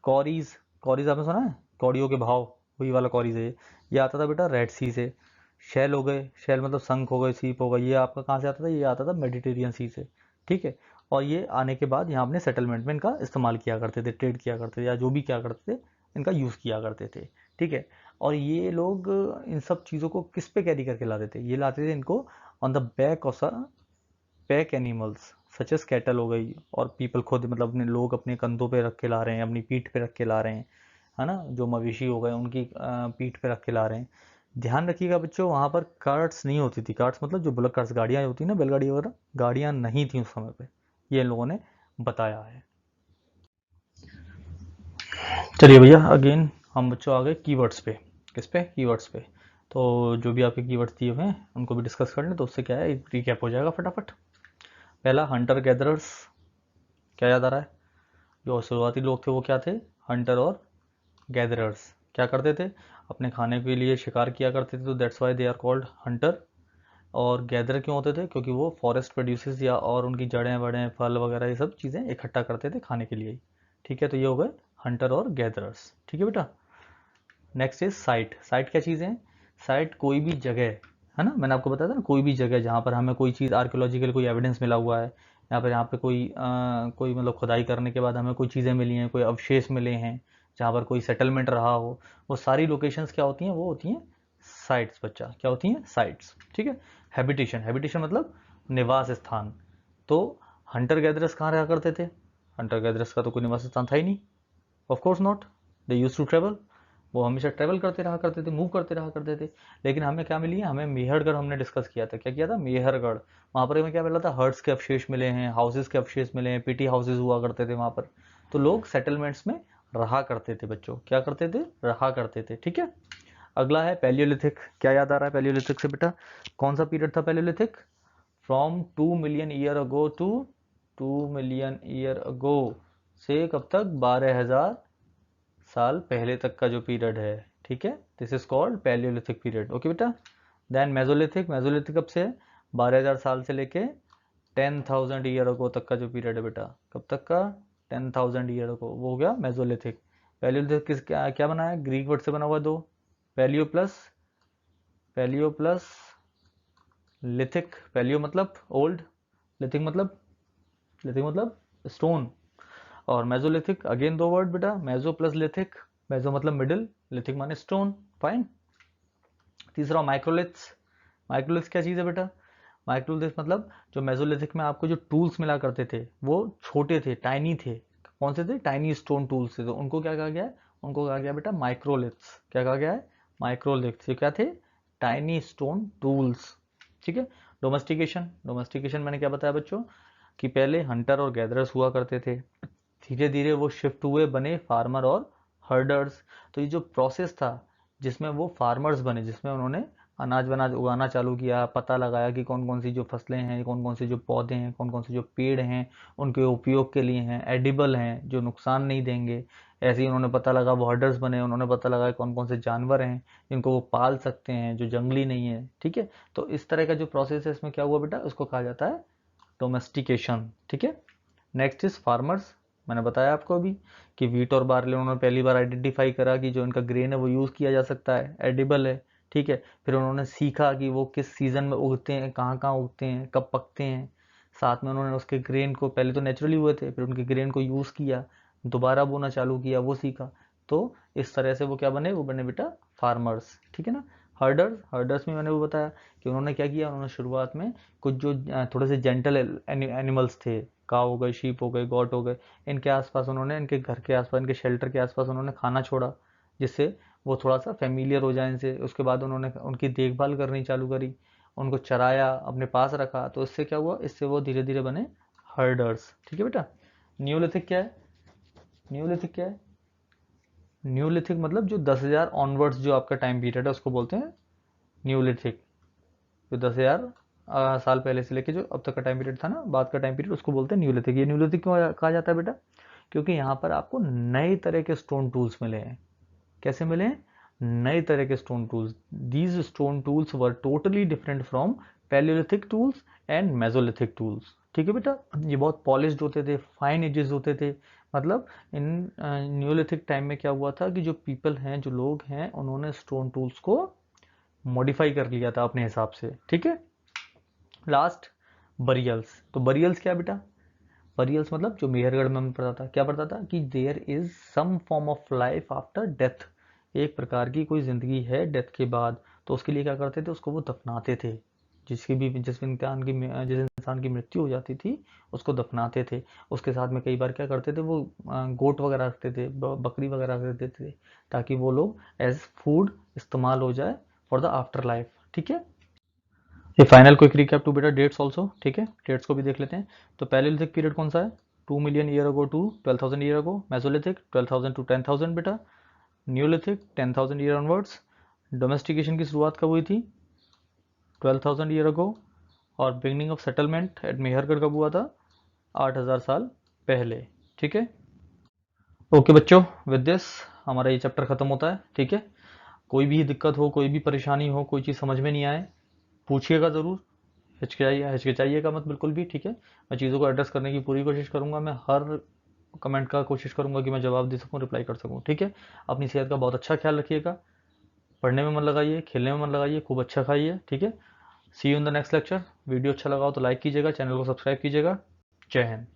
कॉरीज, कॉरीज आपने सुना है, कौड़ियों के भाव, वही वाला कॉरीज है ये आता था बेटा रेड सी से। शेल हो गए, शेल मतलब शंख हो गए, सीप हो गए, ये आपका कहाँ से आता था, ये आता था मेडिटेरियन सी से, ठीक है। और ये आने के बाद यहाँ अपने सेटलमेंट में इनका इस्तेमाल किया करते थे, ट्रेड किया करते थे, या जो भी क्या करते थे इनका यूज़ किया करते थे, ठीक है। और ये लोग इन सब चीज़ों को किस पे कैरी करके लाते थे, ये लाते थे इनको on the back of pack animals such as cattle हो गई, और पीपल खुद मतलब अपने लोग अपने कंधों पे रख के ला रहे हैं, अपनी पीठ पे रख के ला रहे हैं, है ना। जो मवेशी हो गए उनकी पीठ पे रख के ला रहे हैं। ध्यान रखिएगा बच्चों, वहाँ पर कार्ट्स नहीं होती थी, कार्ट्स मतलब जो बुलक कार्ट्स, गाड़ियाँ होती ना, बैलगाड़ी वगैरह, गाड़ियाँ नहीं थी उस समय पे, ये इन लोगों ने बताया है। चलिए भैया अगेन हम बच्चों आ गए कीवर्ड्स पे। किस पे, कीवर्ड्स पे। तो जो भी आपके कीवर्ड्स दिए हुए हैं उनको भी डिस्कस कर लें, तो उससे क्या है एक रिकैप हो जाएगा फटाफट। पहला हंटर गैदरर्स, क्या याद आ रहा है, जो शुरुआती लोग थे वो क्या थे, हंटर और गैदरर्स। क्या करते थे, अपने खाने के लिए शिकार किया करते थे, तो that's why they are called hunter. और गैदर क्यों होते थे, क्योंकि वो फॉरेस्ट प्रोड्यूसेस या और उनकी जड़ें वड़ें फल वगैरह ये सब चीज़ें इकट्ठा करते थे खाने के लिए, ठीक है। तो ये हो गए हंटर और गैदरर्स, ठीक है बेटा। Next is site. साइट क्या चीज़ है, साइट कोई भी जगह, है ना, मैंने आपको बताया था ना, कोई भी जगह जहाँ पर हमें कोई चीज़ आर्कियोलॉजिकल कोई एविडेंस मिला हुआ है, यहाँ पे कोई मतलब खुदाई करने के बाद हमें कोई चीज़ें मिली हैं, कोई अवशेष मिले हैं, जहाँ पर कोई सेटलमेंट रहा हो, वो सारी लोकेशंस क्या होती हैं, वो होती हैं साइट्स बच्चा, क्या होती हैं, साइट्स, ठीक है। हैबिटेशन, हैबिटेशन मतलब निवास स्थान। तो हंटर गैदरर्स कहाँ रहा करते थे, हंटर गैदरर्स का तो कोई निवास स्थान था ही नहीं, of course not, they use to travel, वो हमेशा ट्रेवल करते रहा करते थे, मूव करते रहा करते थे। लेकिन हमें क्या मिली है, हमें मेहरगढ़ हमने डिस्कस किया था, क्या किया था, मेहरगढ़। वहाँ पर हमें क्या मिला था, हर्ट्स के अवशेष मिले हैं, हाउसेस के अवशेष मिले हैं, पीटी हाउसेस हुआ करते थे वहाँ पर। तो लोग सेटलमेंट्स में रहा करते थे बच्चों, क्या करते थे, रहा करते थे, ठीक है। अगला है पैलियोलिथिक। क्या याद आ रहा है पैलियोलिथिक से बेटा, कौन सा पीरियड था palaeolithic, from 2 million year ago to 2 million year ago से कब तक, 12,000 साल पहले तक का जो पीरियड है, ठीक है। This is called Palaeolithic period, okay बेटा। देन मेजोलिथिक, मेजोलिथिक कब से है, 12,000 साल से लेके 10,000 ईयर अगो तक का जो पीरियड है बेटा, कब तक का, 10,000 ईयर अगो, वो हो गया मेजोलिथिक। पैलियोलिथिक किस क्या क्या बना है, ग्रीक वर्ड से बना हुआ दो, पैलियो प्लस लिथिक। पैलियो मतलब ओल्ड, लिथिक मतलब, लिथिक मतलब स्टोन। और मेजोलिथिक अगेन दो वर्ड बेटा, मेजो प्लस लिथिक, मेजो मतलब मिडिल, लिथिक माने स्टोन, फाइन। तीसरा माइक्रोलिथ्स। माइक्रोलिथ्स क्या चीज़ है बेटा, माइक्रोलिथ्स मतलब जो मेजोलिथिक में आपको जो टूल्स मिला करते थे वो छोटे थे, टाइनी थे। कौन से थे, टाइनी स्टोन टूल्स थे, तो उनको क्या कहा गया है, उनको कहा गया बेटा माइक्रोलिथ्स। क्या कहा गया है, माइक्रोलिथ्स। ये क्या थे, टाइनी स्टोन टूल्स, ठीक है। डोमेस्टिकेशन, डोमेस्टिकेशन मैंने क्या बताया बच्चों, कि पहले हंटर और गैदरर्स हुआ करते थे, धीरे धीरे वो शिफ्ट हुए, बने फार्मर और हर्डर्स। तो ये जो प्रोसेस था जिसमें वो फार्मर्स बने, जिसमें उन्होंने अनाज वनाज उगाना चालू किया, पता लगाया कि कौन कौन सी जो फसलें हैं, कौन कौन से जो पौधे हैं, कौन कौन से जो पेड़ हैं उनके उपयोग के लिए हैं, एडिबल हैं, जो नुकसान नहीं देंगे, ऐसे ही उन्होंने पता लगा। वो हर्डर्स बने, उन्होंने पता लगा कौन कौन से जानवर हैं जिनको वो पाल सकते हैं, जो जंगली नहीं है, ठीक है। तो इस तरह का जो प्रोसेस है इसमें क्या हुआ बेटा, उसको कहा जाता है डोमेस्टिकेशन, ठीक है। Next is farmers. मैंने बताया आपको अभी कि वीट और बार्ले उन्होंने पहली बार आइडेंटिफाई करा कि जो इनका ग्रेन है वो यूज़ किया जा सकता है, एडिबल है, ठीक है। फिर उन्होंने सीखा कि वो किस सीज़न में उगते हैं, कहाँ कहाँ उगते हैं, कब पकते हैं। साथ में उन्होंने उसके ग्रेन को, पहले तो नेचुरली हुए थे, फिर उनके ग्रेन को यूज़ किया, दोबारा बोना चालू किया, वो सीखा। तो इस तरह से वो क्या बने, वो बने बेटा फार्मर्स, ठीक है ना। हर्डर्स, हर्डर्स में मैंने वो बताया कि उन्होंने क्या किया, उन्होंने शुरुआत में कुछ जो थोड़े से जेंटल एनिमल्स थे, काव हो गए, शीप हो गए, गॉट हो गए, इनके आसपास उन्होंने, इनके घर के आसपास, इनके शेल्टर के आसपास उन्होंने खाना छोड़ा, जिससे वो थोड़ा सा फेमिलियर हो जाए इनसे। उसके बाद उन्होंने उनकी देखभाल करनी चालू करी, उनको चराया, अपने पास रखा। तो इससे क्या हुआ, इससे वो धीरे धीरे बने हर्डर्स, ठीक है बेटा। न्यूलिथिक क्या है, न्यूलिथिक क्या है, न्यूलिथिक मतलब जो 10,000 ऑनवर्ड्स जो आपका टाइम पीरियड है उसको बोलते हैं न्यूलिथिक। जो 10,000 साल पहले से लेके जो अब तक का टाइम पीरियड था ना, बाद का टाइम पीरियड, उसको बोलते हैं न्यूलिथिक। ये न्यूलिथिक क्यों कहा जाता है बेटा? क्योंकि यहाँ पर आपको नए तरह के स्टोन टूल्स मिले हैं। कैसे मिले हैं? नए तरह के stone tools. These stone tools were totally different from Palaeolithic tools and Mesolithic tools. ठीक है बेटा, ये बहुत पॉलिश्ड होते थे, फाइन एजेस होते थे। मतलब इन न्यूलिथिक टाइम में क्या हुआ था कि जो पीपल हैं, जो लोग हैं, उन्होंने स्टोन टूल्स को मॉडिफाई कर लिया था अपने हिसाब से। ठीक है। Last, burials. तो बरियल्स क्या बेटा? बरियल्स मतलब जो मेहरगढ़ में हमें पढ़ा था, क्या पढ़ता था कि there is some form of life after death. एक प्रकार की कोई जिंदगी है डेथ के बाद। तो उसके लिए क्या करते थे? उसको वो दफनाते थे। जिस इंसान की मृत्यु हो जाती थी, उसको दफनाते थे। उसके साथ में कई बार क्या करते थे वो, गोट वगैरह रखते थे, बकरी वगैरह रख देते थे, ताकि वो लोग एज फूड इस्तेमाल हो जाए फॉर द आफ्टर लाइफ। ठीक है। ये फाइनल क्विक रिकैप टू बेटा डेट्स ऑल्सो। ठीक है, डेट्स को भी देख लेते हैं। तो पैलेलिथिक पीरियड कौन सा है? 2 million year ago to 12,000 year ago. Mesolithic 12,000 to 10,000 बेटा। Neolithic 10,000 year onwards. डोमेस्टिकेशन की शुरुआत कब हुई थी? 12,000 ईयर अगो। और beginning of settlement at Mehrgarh कब हुआ था? 8,000 साल पहले। ठीक है। ओके बच्चों, विद दिस हमारा ये चैप्टर खत्म होता है। ठीक है। कोई भी दिक्कत हो, कोई भी परेशानी हो, कोई चीज़ समझ में नहीं आए, पूछिएगा ज़रूर। हिचकिचाइएगा मत बिल्कुल भी। ठीक है। मैं चीज़ों को एड्रेस करने की पूरी कोशिश करूंगा। मैं हर कमेंट का कोशिश करूंगा कि मैं जवाब दे सकूं, रिप्लाई कर सकूं। ठीक है। अपनी सेहत का बहुत अच्छा ख्याल रखिएगा। पढ़ने में मन लगाइए, खेलने में मन लगाइए, खूब अच्छा खाइए। ठीक है। See you in the next lecture. Video अच्छा लगा हो तो लाइक कीजिएगा, चैनल को सब्सक्राइब कीजिएगा। जय हिंद।